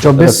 24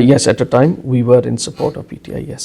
Yes, at a time we were in support of PTI, yes.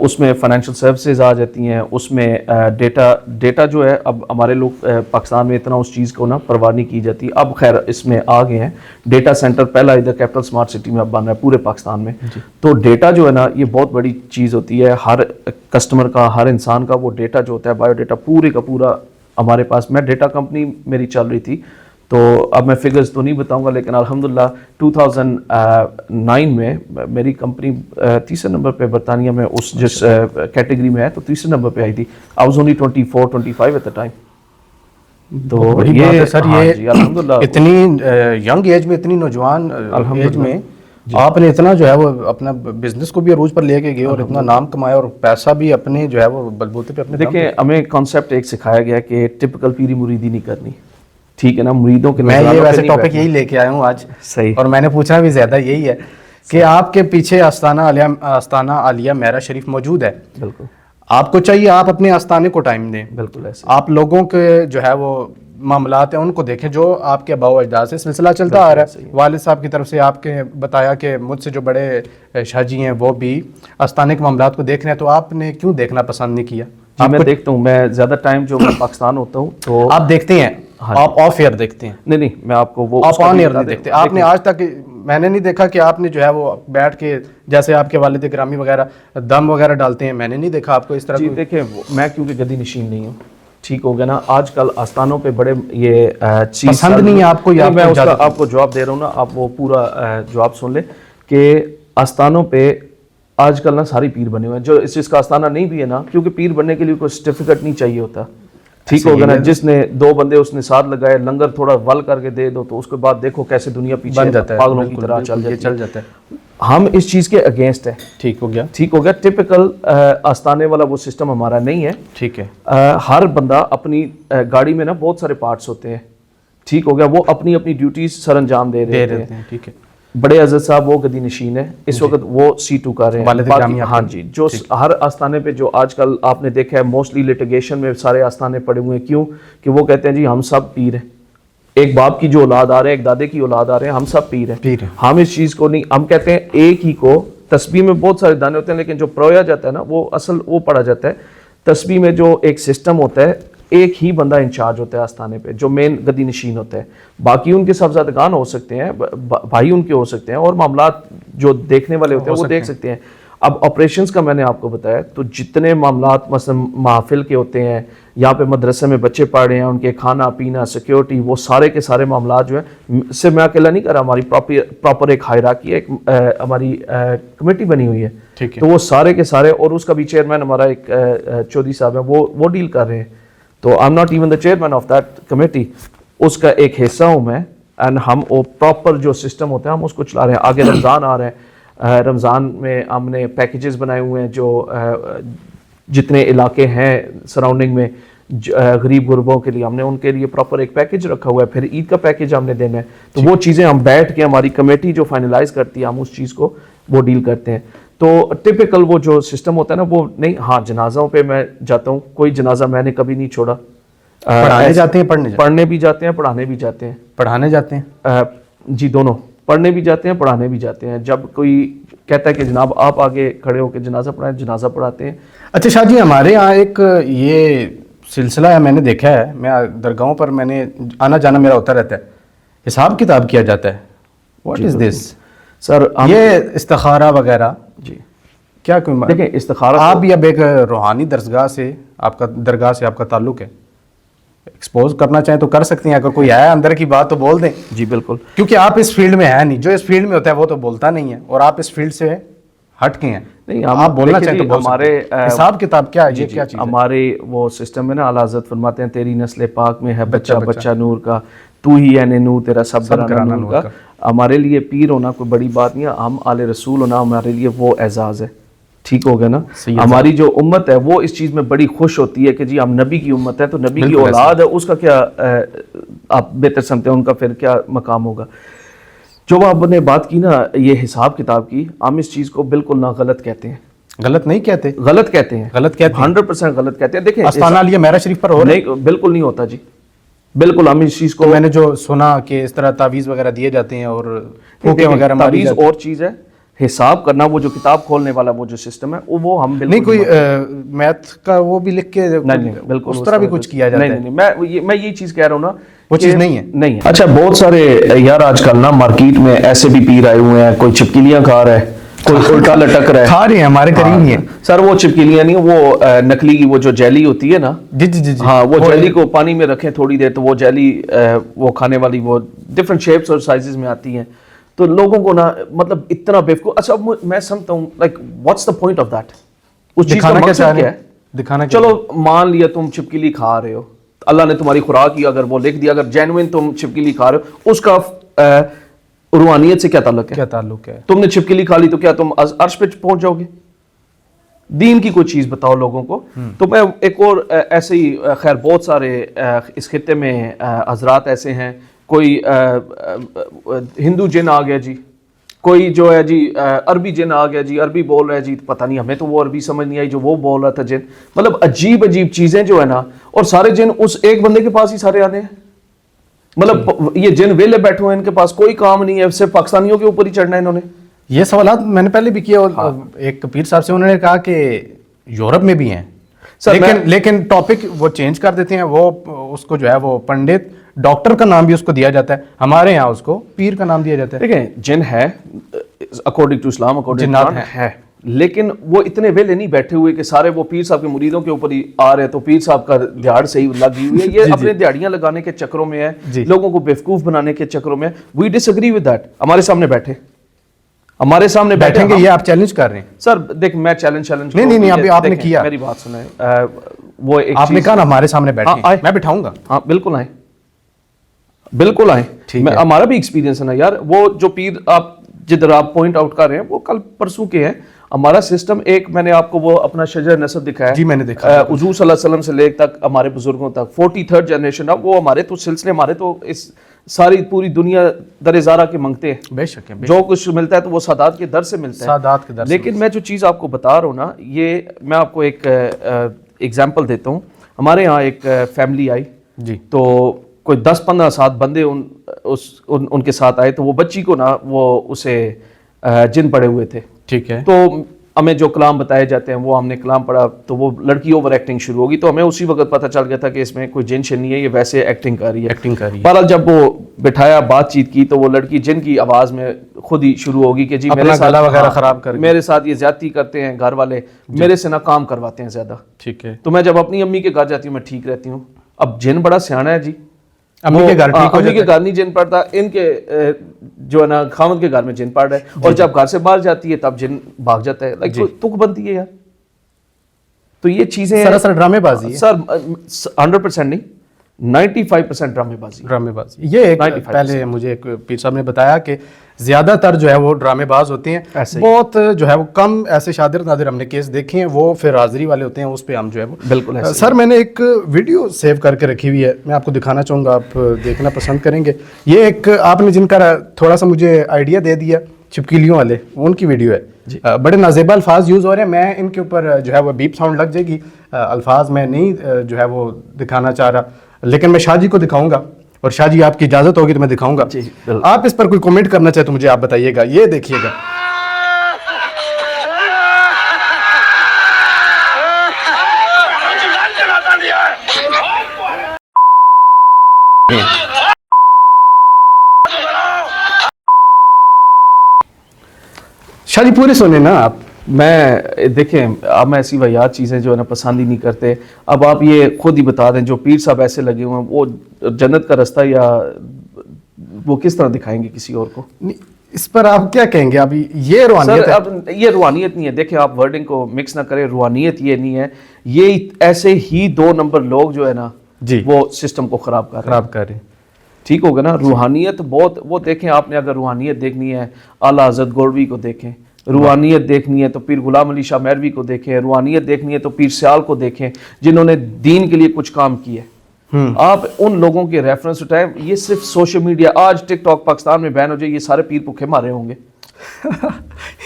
اس میں financial services آ جاتی ہیں, اس میں data جو ہے اب ہمارے لوگ پاکستان میں اتنا اس چیز کو نا پرواہ نہیں کی جاتی, اب خیر اس میں آ گئے ہیں. ڈیٹا سینٹر پہلا ادھر کیپٹل اسمارٹ سٹی میں اب بن رہا ہے پورے پاکستان میں. تو ڈیٹا جو ہے نا یہ بہت بڑی چیز ہوتی ہے, ہر کسٹمر کا, ہر انسان کا وہ ڈیٹا جو ہوتا ہے بایو ڈیٹا پورے کا پورا ہمارے پاس. میں ڈیٹا کمپنی میری چل رہی تھی, تو اب میں فگرز تو نہیں بتاؤں گا, لیکن الحمدللہ 2009 میں میری کمپنی تیسرے نمبر پہ برطانیہ میں اس جس کیٹیگری میں ہے تو تیسرے نمبر پہ آئی تھی. I was only 24-25 at the time. تو یہ سر یہ الحمدللہ اتنی ینگ ایج میں, اتنی نوجوان ایج میں آپ نے اتنا جو ہے وہ اپنا بزنس کو بھی عروج پر لے کے گئے اور اتنا نام کمایا اور پیسہ بھی اپنے جو ہے وہ بلبوتے پہ اپنے. دیکھیں ہمیں کانسیپٹ ایک سکھایا گیا کہ ٹپکل پیری مریدی نہیں کرنی, ٹھیک ہے نا, مریدوں کے. میں یہ ویسے ٹاپک یہی لے کے آیا ہوں آج, صحیح, اور میں نے پوچھنا بھی زیادہ یہی ہے کہ آپ کے پیچھے آستانہ عالیہ مہرا شریف موجود ہے. بالکل آپ کو چاہیے آپ اپنے آستانے کو ٹائم دیں. بالکل ایسے آپ لوگوں کے جو ہے وہ معاملات ہیں ان کو دیکھیں جو آپ کے آباء و اجداد سے سلسلہ چلتا آ رہا ہے. والد صاحب کی طرف سے آپ کے بتایا کہ مجھ سے جو بڑے شاہ جی ہیں وہ بھی آستانے کے معاملات کو دیکھ رہے ہیں, تو آپ نے کیوں دیکھنا پسند نہیں کیا؟ میں دیکھتا ہوں, میں زیادہ ٹائم جو میں پاکستان ہوتا ہوں تو آپ دیکھتے ہیں, آپ آف ایئر دیکھتے ہیں؟ نہیں میں آپ کو وہ آپ آن ایئر نہیں دیکھتے. آپ نے آج تک میں نے نہیں دیکھا کہ آپ نے جو ہے وہ بیٹھ کے جیسے آپ کے والد گرامی وغیرہ دم وغیرہ ڈالتے ہیں, میں نے نہیں دیکھا آپ کو اس طرح. جی دیکھیں, میں کیونکہ گدی نشین نہیں ہوں, ٹھیک ہو گیا نا. آج کل آستانوں پہ بڑے یہ چیز پسند نہیں ہے آپ کو, میں اس کا آپ کو جواب دے رہا ہوں نا, آپ وہ پورا جواب سن لیں کہ آستانوں پہ آج کل نا ساری پیر بنے ہوئے ہیں. جو اس چیز کا آستانہ نہیں بھی ہے نا, کیونکہ پیر بننے کے لیے کوئی سرٹیفکیٹ نہیں چاہیے ہوتا, ٹھیک ہو گیا نا. جس نے 2 بندے اس نے ساتھ لگائے, لنگر تھوڑا ول کر کے دے دو, تو اس کے بعد دیکھو کیسے دنیا پیچھے پاگلوں کی طرح چل جاتا ہے. ہم اس چیز کے اگینسٹ ہیں, ٹھیک ہو گیا. ٹپکل آستانے والا وہ سسٹم ہمارا نہیں ہے, ٹھیک ہے. ہر بندہ اپنی گاڑی میں نا بہت سارے پارٹس ہوتے ہیں, ٹھیک ہو گیا, وہ اپنی اپنی ڈیوٹیز سر انجام دے رہے ہیں. ٹھیک ہے. بڑے عزت صاحب وہ گدی نشین ہے اس وقت, وہ C2 کر رہے ہیں. ہاں جی, جو ہر آستانے پہ جو آج کل آپ نے دیکھا ہے موسٹلی لٹیگیشن میں سارے آستانے پڑے ہوئے ہیں. کیوں کہ وہ کہتے ہیں جی ہم سب پیر ہیں, ایک باپ کی جو اولاد آ رہے ہیں, ایک دادے کی اولاد آ رہے ہیں, ہم سب پیر ہیں. ہم اس چیز کو نہیں, ہم کہتے ہیں ایک ہی کو, تسبیح میں بہت سارے دانے ہوتے ہیں لیکن جو پرویا جاتا ہے نا وہ اصل وہ پڑھا جاتا ہے. تسبیح میں جو ایک سسٹم ہوتا ہے, ایک ہی بندہ انچارج ہوتا ہے آستانے پہ جو مین گدی نشین ہوتا ہے. باقی ان کے صاحبزادگان ہو سکتے ہیں, بھائی ان کے ہو سکتے ہیں, اور معاملات جو دیکھنے والے ہوتے ہیں وہ دیکھ سکتے ہیں. اب آپریشنز کا میں نے آپ کو بتایا, تو جتنے معاملات مثلا محافل کے ہوتے ہیں, یہاں پہ مدرسے میں بچے پڑھ رہے ہیں, ان کے کھانا پینا سیکیورٹی, وہ سارے کے سارے معاملات جو ہیں, صرف میں اکیلا نہیں کر رہا, ہماری پراپر ایک ہائرارکی ہے, ایک ہماری کمیٹی بنی ہوئی ہے, تو وہ سارے کے سارے, اور اس کا بھی چیئرمین ہمارا ایک چودھری صاحب ہیں, وہ ڈیل کر رہے ہیں. تو I am not even the chairman of that committee, اس کا ایک حصہ ہوں میں, اینڈ ہم وہ پراپر جو سسٹم ہوتا ہے ہم اس کو چلا رہے ہیں. آگے رمضان آ رہے ہیں, رمضان میں ہم نے پیکیجز بنائے ہوئے ہیں, جو جتنے علاقے ہیں سراؤنڈنگ میں غریب غربوں کے لیے, ہم نے ان کے لیے پراپر ایک پیکیج رکھا ہوا ہے. پھر عید کا پیکیج ہم نے دینا ہے, تو وہ چیزیں ہم بیٹھ کے, ہماری کمیٹی جو فائنلائز کرتی ہے, ہم اس چیز کو وہ ڈیل کرتے ہیں. تو ٹپکل وہ جو سسٹم ہوتا ہے نا وہ نہیں. ہاں جنازوں پہ میں جاتا ہوں, کوئی جنازہ میں نے کبھی نہیں چھوڑا. پڑھانے جاتے ہیں, پڑھنے بھی جاتے ہیں, پڑھانے بھی جاتے ہیں. پڑھانے جاتے ہیں جی, دونوں, پڑھنے بھی جاتے ہیں, پڑھانے بھی جاتے ہیں. جب کوئی کہتا ہے کہ جناب آپ آگے کھڑے ہو کے جنازہ پڑھائیں, جنازہ پڑھاتے ہیں. اچھا شاہ جی, ہمارے یہاں ایک یہ سلسلہ ہے, میں نے دیکھا ہے, میں درگاہوں پر میں نے آنا جانا میرا ہوتا رہتا ہے, حساب کتاب کیا جاتا ہے. واٹ از دس سر؟ یہ استخارہ وغیرہ, جی کیا دیکھیں استخارہ, آپ اب ایک روحانی درگاہ سے آپ کا درگاہ سے آپ کا تعلق ہے, ایکسپوز کرنا چاہیں تو کر سکتے ہیں, اگر کوئی ہے اندر کی بات تو بول دیں. جی بالکل, کیونکہ آپ اس فیلڈ میں ہے نہیں, جو اس فیلڈ میں ہوتا ہے وہ تو بولتا نہیں ہے, اور آپ اس فیلڈ سے ہٹ کے ہیں. نہیں, آپ بولنا چاہیں تو بول ہمارے حساب کتاب کیا ہے, یہ کیا چیز ہے؟ ہمارے وہ سسٹم ہے نا, اعلیٰ حضرت فرماتے ہیں تیری نسل پاک میں ہے بچہ بچہ نور کا, تو ہی ہے نور تیرا سب گھرانہ نور کا. ہمارے لیے پیر ہونا کوئی بڑی بات نہیں ہے, ہم آل رسول ہونا ہمارے لیے وہ اعزاز ہے. ٹھیک ہو گیا نا. ہماری جو امت ہے وہ اس چیز میں بڑی خوش ہوتی ہے کہ جی ہم نبی کی امت ہے, تو نبی کی اولاد ہے, اس کا کیا آپ بہتر سمجھتے ہیں, ان کا پھر کیا مقام ہوگا. جو آپ نے بات کی نا یہ حساب کتاب کی, ہم اس چیز کو بالکل نہ غلط کہتے ہیں. غلط نہیں کہتے, غلط کہتے ہیں, 100% غلط کہتے ہیں. دیکھیں آستانہ عالیہ مہرا شریف پر ہو رہا ہے, نہیں بالکل نہیں ہوتا جی, بالکل. ہم اس چیز کو, میں نے جو سنا کہ اس طرح تعویذ وغیرہ دیے جاتے ہیں اور پھوکے وغیرہ ماری تعویذ جاتی اور چیز ہے, حساب کرنا, وہ جو کتاب کھولنے والا وہ جو سسٹم ہے وہ ہم بالکل نہیں, کوئی میتھ کا وہ بھی لکھ کے نہیں بالکل اس طرح بھی کچھ کیا جاتا ہے؟ نہیں, میں یہ چیز کہہ رہا ہوں نا, وہ چیز نہیں ہے. اچھا بہت سارے یار آج کل نا مارکیٹ میں ایسے بھی پیر آئے ہوئے ہیں, کوئی چپکلیاں کھا رہا ہے, کوئی الٹا لٹک رہا ہے. کھا رہے ہیں, ہمارے قریب ہی ہیں سر. وہ چپکلیاں نہیں, وہ نکلی کی وہ جو جیلی ہوتی ہے نا, جی جی جی ہاں, وہ جیلی کو پانی میں رکھیں تھوڑی دیر تو وہ جیلی وہ کھانے والی وہ ڈفرینٹ شیپس اور سائزز میں آتی ہیں. تو لوگوں کو نا مطلب اتنا بیوقوف. اچھا میں سمجھتا ہوں like what's the point of that, اس چیز کا مقصد کیا ہے دکھانا. چلو مان لیا تم چپکلی کھا رہے ہو, اللہ نے تمہاری خوراک کی اگر وہ لکھ دیا, اگر جینوئن تم چپکلی کھا رہے ہو, اس کا روحانیت سے کیا تعلق ہے؟ کیا تعلق ہے؟ تم نے چپکلی کھا لی تو کیا تم عرش پہ پہنچ جاؤ گے؟ دین کی کوئی چیز بتاؤ لوگوں کو. تو میں ایک اور ایسے ہی, خیر بہت سارے اس خطے میں حضرات ایسے ہیں, کوئی ہندو جن آ گیا جی, کوئی جو ہے جی عربی جن آ گیا جی, عربی بول رہا ہے جی, پتہ نہیں ہمیں تو وہ عربی سمجھ نہیں آئی جو وہ بول رہا تھا جن. مطلب عجیب عجیب چیزیں جو ہے نا, اور سارے جن اس ایک بندے کے پاس ہی سارے آنے ہیں. مطلب یہ جن ویلے بیٹھے ہوئے ہیں, ان کے پاس کوئی کام نہیں ہے, صرف پاکستانیوں کے اوپر ہی چڑھنا ہے انہوں نے. یہ سوالات میں نے پہلے بھی کیا, اور ایک پیر صاحب سے انہوں نے کہا کہ یورپ میں بھی ہیں, لیکن ٹاپک وہ چینج کر دیتے ہیں. وہ اس کو جو ہے وہ پنڈت ڈاکٹر کا نام بھی اس کو دیا جاتا ہے, ہمارے یہاں اس کو پیر کا نام دیا جاتا ہے. دیکھیں جن ہے اکارڈنگ ٹو اسلام, اکارڈنگ ہے, لیکن وہ اتنے ویلے نہیں بیٹھے ہوئے کہ سارے وہ پیر صاحب کے مریدوں کے اوپر ہی آ رہے, تو پیر صاحب کا دیہڑ صحیح لگی ہوئی ہے. یہ اپنے دیہڑیاں لگانے کے چکروں میں ہے, لوگوں کو بیوقوف بنانے کے چکروں میں. وی ڈس ایگری ود دیٹ. ہمارے سامنے بیٹھے, ہمارے سامنے بیٹھیں گے, یہ آپ چیلنج کر رہے ہیں سر. دیکھ میں چیلنج نہیں ابھی آپ نے کیا, میری بات سنیں. وہ ایک آپ نے کہا نا ہمارے سامنے بیٹھیں, میں بٹھاؤں گا. ہاں بالکل آئیں, بالکل آئیں. ہمارا بھی ایکسپیرینس ہے نا یار. وہ جو پیر آپ جدھر آپ پوائنٹ آؤٹ کر رہے ہیں وہ کل پرسوں کے ہیں. ہمارا سسٹم ایک, میں نے آپ کو وہ اپنا شجر نسب دکھایا, جی میں نے دیکھا, حضور صلی اللہ علیہ وسلم سے لے تک ہمارے بزرگوں تک 43rd جنریشن. اب وہ ہمارے تو سلسلے, ہمارے تو اس ساری پوری دنیا در زارہ کے منگتے ہیں. بے شک ہے, جو کچھ ملتا ہے تو وہ سادات کے در سے ملتا ہے, سادات کے در سے. لیکن میں جو چیز آپ کو بتا رہا ہوں نا, یہ میں آپ کو ایک ایگزامپل دیتا ہوں. ہمارے یہاں ایک فیملی آئی جی, تو کوئی 10-15 بندے ان کے ساتھ آئے. تو وہ بچی کو نا وہ اسے جن پڑے ہوئے تھے, ٹھیک ہے. تو ہمیں جو کلام بتائے جاتے ہیں وہ ہم نے کلام پڑھا, تو وہ لڑکی اوور ایکٹنگ شروع ہوگی. تو ہمیں اسی وقت پتہ چل گیا تھا کہ اس میں کوئی جن شن نہیں ہے, یہ ویسے ایکٹنگ کر رہی ہے. بہرحال جب وہ بٹھایا بات چیت کی, تو وہ لڑکی جن کی آواز میں خود ہی شروع ہوگی کہ جی میرے ساتھ وغیرہ خراب کر, میرے ساتھ یہ زیادتی کرتے ہیں گھر والے, میرے سے نہ کام کرواتے ہیں زیادہ. ٹھیک ہے. تو میں جب اپنی امی کے گھر جاتی ہوں میں ٹھیک رہتی ہوں. اب جن بڑا سیانا ہے جی, امی کے گھر ٹھیک ہو امی کے گھر نہیں جن پڑتا, ان کے جو ہے نا خاوند کے گھر میں جن پڑ رہا ہے, اور جب گھر سے باہر جاتی ہے تب جن بھاگ جاتا ہے. لائک تک بنتی ہے یار. تو یہ چیزیں سراسر ڈرامے بازی ہے سر, 100% نہیں 95% ڈرامے بازی. یہ ایک پہلے مجھے ایک پیر صاحب نے بتایا کہ زیادہ تر جو ہے وہ ڈرامے باز ہوتے ہیں, بہت جو ہے وہ کم ایسے شادر نادر ہم نے کیس دیکھے ہیں, وہ پھر حاضری والے ہوتے ہیں, اس پہ ہم جو ہے وہ بالکل. سر میں نے ایک ویڈیو سیو کر کے رکھی ہوئی ہے, میں آپ کو دکھانا چاہوں گا, آپ دیکھنا پسند کریں گے. یہ ایک آپ نے جن کا تھوڑا سا مجھے آئیڈیا دے دیا, چپکلیوں والے, ان کی ویڈیو ہے. بڑے نازیبا الفاظ یوز ہو رہے ہیں, میں ان کے اوپر جو ہے وہ بیپ ساؤنڈ لگ جائے گی, الفاظ میں نہیں جو ہے وہ دکھانا چاہ رہا, لیکن میں شاہ جی کو دکھاؤں گا, اور شاہ جی آپ کی اجازت ہوگی تو میں دکھاؤں گا. آپ اس پر کوئی کمنٹ کرنا چاہے تو مجھے آپ بتائیے گا. یہ دیکھیے گا, شاہ جی پورے سونے نا آپ. میں دیکھیں اب میں ایسی واحد چیزیں جو ہے نا پسند ہی نہیں کرتے. اب آپ یہ خود ہی بتا دیں, جو پیر صاحب ایسے لگے ہوئے ہیں وہ جنت کا رستہ یا وہ کس طرح دکھائیں گے کسی اور کو؟ اس پر آپ کیا کہیں گے؟ ابھی یہ روحانیت ہے. اب یہ روحانیت نہیں ہے. دیکھیں آپ ورڈنگ کو مکس نہ کریں. روحانیت یہ نہیں ہے, یہ ایسے ہی 2 نمبر لوگ جو ہے نا جی وہ سسٹم کو خراب کر رہے ہیں. ٹھیک ہوگا نا. روحانیت بہت, وہ دیکھیں آپ نے اگر روحانیت دیکھنی ہے اعلیٰ حضرت گولوی کو دیکھیں, روحانیت دیکھنی ہے تو پیر غلام علی شاہ مہروی کو دیکھیں, روحانیت دیکھنی ہے تو پیر سیال کو دیکھیں جنہوں نے دین کے لیے کچھ کام کیا ہے. آپ ان لوگوں کے ریفرنس اٹھائیں. یہ صرف سوشل میڈیا, آج ٹک ٹاک پاکستان میں بین ہو جائے, یہ سارے پیر بھوکے مارے ہوں گے.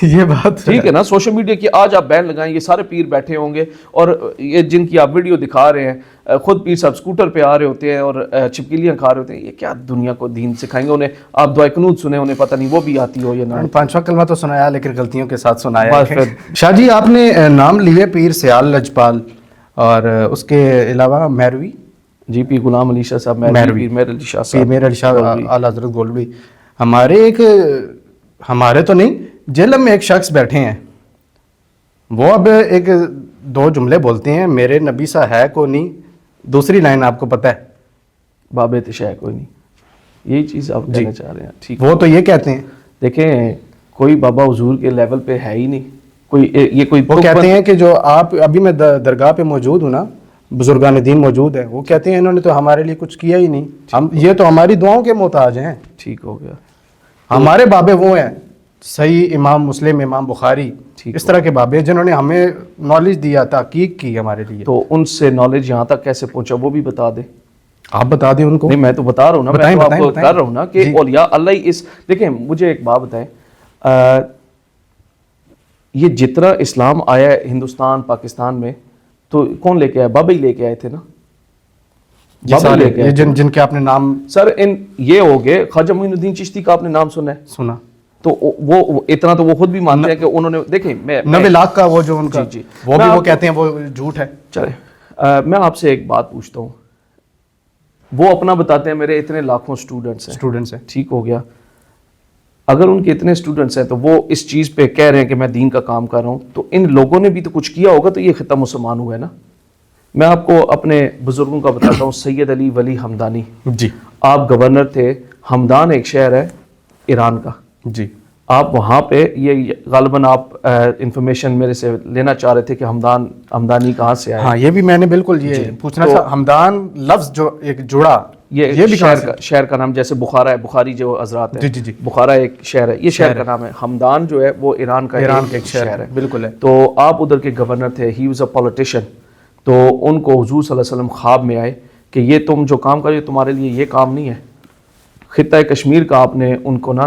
یہ بات ٹھیک ہے نا. سوشل میڈیا کی آج آپ بین لگائیں, یہ سارے پیر بیٹھے ہوں گے اور یہ جن کی آپ ویڈیو دکھا رہے ہیں, خود پیر صاحب اسکوٹر پہ آ رہے ہوتے ہیں اور چپکلیاں کھا رہے ہوتے ہیں. یہ کیا دنیا کو دین سکھائیں گے انہیں؟ آپ دعائے قنوت سنیں, انہیں پتہ نہیں وہ بھی آتی ہو یا نہ. پانچواں کلمہ تو سنایا لیکن غلطیوں کے ساتھ سنایا ہے. شاہ جی آپ نے نام لیے پیر سیال لجپال اور اس کے علاوہ مہروی, جی پیر غلام علی شاہ صاحب, مہروی, پیر مہر علی شاہ پیر صاحب, مہر علی شاہ اعلیٰ حضرت گولوی. ہمارے تو نہیں, جیلم میں ایک شخص بیٹھے ہیں, وہ اب ایک دو جملے بولتے ہیں, میرے نبی سا ہے کو نہیں, دوسری لائن آپ کو پتہ ہے باب تشاء کوئی نہیں. یہی چیز آپ کہنا چاہ رہے ہیں. ٹھیک, وہ تو یہ کہتے ہیں. دیکھیں کوئی بابا حضور کے لیول پہ ہے ہی نہیں کوئی. یہ کوئی وہ کہتے ہیں کہ جو آپ ابھی میں درگاہ پہ موجود ہوں نا, بزرگان دین موجود ہیں, وہ کہتے ہیں انہوں نے تو ہمارے لیے کچھ کیا ہی نہیں, ہم یہ تو ہماری دعاؤں کے محتاج ہیں. ٹھیک ہو گیا. ہمارے بابے وہ ہیں صحیح امام مسلم, امام بخاری, اس طرح کے بابے جنہوں نے ہمیں نالج دیا, تحقیق کی ہمارے لیے. تو ان سے نالج یہاں تک کیسے پہنچا وہ بھی بتا دیں. آپ بتا دیں ان کو. نہیں میں تو بتا رہا ہوں نا, میں تو آپ کو کر رہا ہوں نا کہ اولیاء اللہ اس. دیکھیں مجھے ایک بات بتائیں, یہ جتنا اسلام آیا ہے ہندوستان پاکستان میں تو کون لے کے آیا؟ بابا ہی لے کے آئے تھے نا. یہ جن کے آپ نے نام سر یہ ہو گئے. خواجہ معین الدین چشتی کا آپ نے نام سنا ہے؟ سنا. تو وہ اتنا تو وہ خود بھی مانتے ہیں کہ انہوں نے, دیکھیں 90 لاکھ کا وہ جو ان کا, وہ بھی وہ کہتے ہیں وہ جھوٹ ہے. چلے میں آپ سے ایک بات پوچھتا ہوں. وہ اپنا بتاتے ہیں میرے اتنے لاکھوں اسٹوڈنٹس ہیں. ٹھیک ہو گیا. اگر ان کے اتنے اسٹوڈنٹس ہیں تو وہ اس چیز پہ کہہ رہے ہیں کہ میں دین کا کام کر رہا ہوں, تو ان لوگوں نے بھی تو کچھ کیا ہوگا, تو یہ خطہ مسلمان ہوا ہے نا. میں آپ کو اپنے بزرگوں کا بتاتا ہوں. سید علی ولی ہمدانی, جی آپ گورنر تھے. ہمدان ایک شہر ہے ایران کا. جی آپ وہاں پہ, یہ غالباً آپ انفارمیشن میرے سے لینا چاہ رہے تھے کہ ہمدانی کہاں سے آیا. ہاں یہ بھی میں نے بالکل یہ پوچھنا تھا. ہمدان لفظ جو ایک جڑا, یہ بھی شہر کا نام, جیسے بخارا ہے, بخاری جو حضرات ہیں, جی بخارا ایک شہر ہے, یہ شہر کا نام ہے. ہمدان جو ہے وہ ایران کا ایک شہر ہے. بالکل ہے. تو آپ ادھر کے گورنر تھے, ہی واز اے پولیٹیشین. تو ان کو حضور صلی اللہ علیہ وسلم خواب میں آئے کہ یہ تم جو کام کر رہے ہو تمہارے لیے یہ کام نہیں ہے. خطہ کشمیر کا آپ نے ان کو نا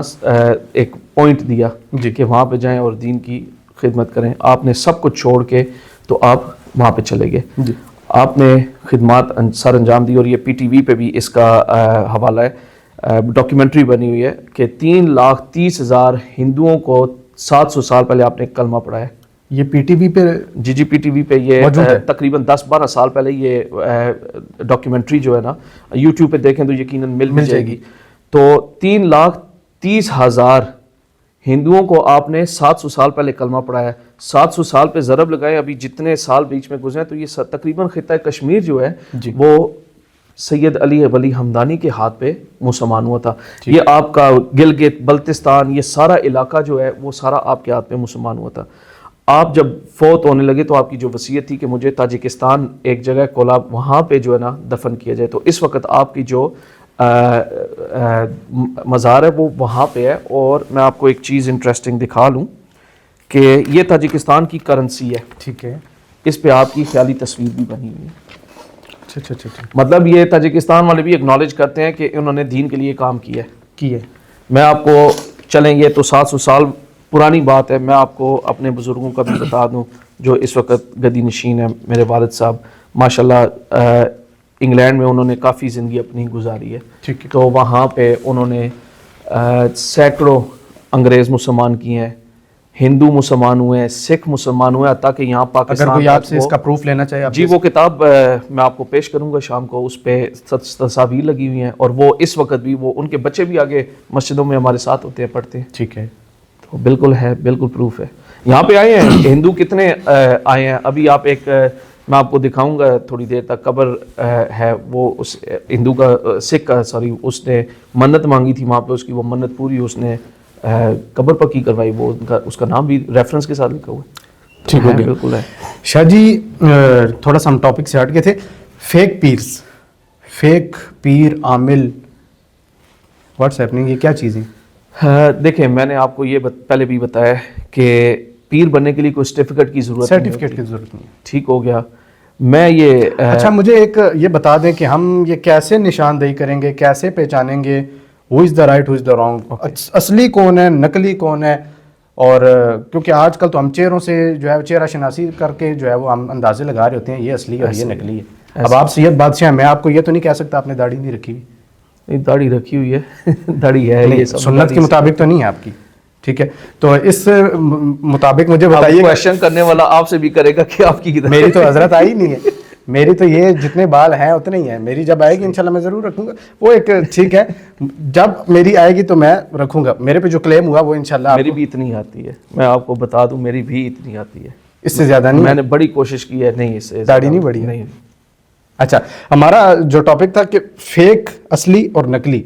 ایک پوائنٹ دیا کہ وہاں پہ جائیں اور دین کی خدمت کریں. آپ نے سب کچھ چھوڑ کے تو آپ وہاں پہ چلے گئے. آپ نے خدمات سر انجام دی, اور یہ پی ٹی وی پہ بھی اس کا حوالہ ہے, ڈاکیومنٹری بنی ہوئی ہے کہ 3,30,000 ہندوؤں کو 700 سال پہلے آپ نے کلمہ پڑھا ہے. یہ پی ٹی وی پہ, جی پی ٹی وی پہ یہ تقریباً 10-12 سال پہلے یہ ڈاکیومنٹری جو ہے نا یوٹیوب پہ دیکھیں تو یقیناً مل جائے گی. تو 3,30,000 ہندوؤں کو آپ نے 700 سال پہلے کلمہ پڑھایا ہے. 700 سال پہ ضرب لگائے, ابھی جتنے سال بیچ میں گزرے تو یہ تقریباً خطہ کشمیر جو ہے وہ سید علی ولی ہمدانی کے ہاتھ پہ مسلمان ہوا تھا. یہ آپ کا گلگت بلتستان, یہ سارا علاقہ جو ہے وہ سارا آپ کے ہاتھ پہ مسلمان ہوا تھا. آپ جب فوت ہونے لگے تو آپ کی جو وصیت تھی کہ مجھے تاجکستان ایک جگہ کولاب, وہاں پہ جو ہے نا دفن کیا جائے. تو اس وقت آپ کی جو مزار ہے وہ وہاں پہ ہے. اور میں آپ کو ایک چیز انٹرسٹنگ دکھا لوں کہ یہ تاجکستان کی کرنسی ہے. ٹھیک ہے. اس پہ آپ کی خیالی تصویر بھی بنی ہوئی ہے. اچھا. مطلب یہ تاجکستان والے بھی اکنالج کرتے ہیں کہ انہوں نے دین کے لیے کام کیا ہے. میں آپ کو چلیں, یہ تو 700 سال پرانی بات ہے. میں آپ کو اپنے بزرگوں کا بھی بتا دوں جو اس وقت گدی نشین ہے. میرے والد صاحب ماشاءاللہ انگلینڈ میں انہوں نے کافی زندگی اپنی گزاری ہے. تو وہاں پہ انہوں نے سینکڑوں انگریز مسلمان کیے ہیں, ہندو مسلمان ہوئے ہیں, سکھ مسلمان ہوئے ہیں, تاکہ یہاں پاکستان. اگر کوئی آپ سے اس کا پروف لینا چاہے جی وہ کتاب میں آپ کو پیش کروں گا شام کو. اس پہ تصاویر لگی ہوئی ہیں, اور وہ اس وقت بھی وہ ان کے بچے بھی آگے مسجدوں میں ہمارے ساتھ ہوتے ہیں, پڑھتے ہیں. ٹھیک ہے. تو بالکل ہے, بالکل پروف ہے. یہاں پہ آئے ہیں ہندو کتنے آئے ہیں. ابھی آپ ایک میں آپ کو دکھاؤں گا تھوڑی دیر تک, قبر ہے وہ اس ہندو کا, سکھ کا سوری, اس نے منت مانگی تھی وہاں پہ, اس کی وہ منت پوری, اس نے قبر پکی کروائی. وہ اس کا نام بھی ریفرنس کے ساتھ لکھا ہوا ہے. ٹھیک ہے, بالکل ہے. شاہ جی تھوڑا سا ہم ٹاپک سے ہٹ گئے تھے. فیک پیرز, فیک پیر عامل, واٹس ہیپننگ, یہ کیا چیزیں؟ دیکھیں میں نے آپ کو یہ پہلے بھی بتایا کہ پیر بننے کے لیے کوئی سرٹیفکیٹ کی ضرورت نہیں. ٹھیک ہو گیا. میں یہ اچھا مجھے ایک یہ بتا دیں کہ ہم یہ کیسے نشاندہی کریں گے, کیسے پہچانیں گے who is the right, who is the wrong, اصلی کون ہے, نقلی کون ہے, اور کیونکہ آج کل تو ہم چہروں سے جو ہے چہرہ شناسی کر کے جو ہے وہ ہم اندازے لگا رہے ہوتے ہیں یہ اصلی اور یہ نقلی ہے. اب آپ سید بادشاہ ہیں, میں آپ کو یہ تو نہیں کہہ سکتا آپ نے داڑھی نہیں رکھی ہوئی. داڑھی رکھی ہوئی ہے, داڑھی ہے, یہ سب سنت کے مطابق تو نہیں ہے آپ کی, ٹھیک ہے. تو اس مطابق مجھے بتائیے, کویشچن کرنے والا آپ سے بھی کرے گا کہ آپ کی میری تو حضرت آئی نہیں ہے, میری تو یہ جتنے بال ہیں اتنے ہی ہیں. میری جب آئے گی انشاءاللہ میں ضرور رکھوں گا, وہ ایک ٹھیک ہے, جب میری آئے گی تو میں رکھوں گا. میرے پہ جو کلیم ہوا وہ انشاءاللہ میری بھی اتنی آتی ہے, میں آپ کو بتا دوں میری بھی اتنی آتی ہے, اس سے زیادہ نہیں. میں نے بڑی کوشش کی ہے, نہیں اس سے داڑھی نہیں بڑھی ہے. نہیں. اچھا, ہمارا جو ٹاپک تھا کہ فیک, اصلی اور نقلی,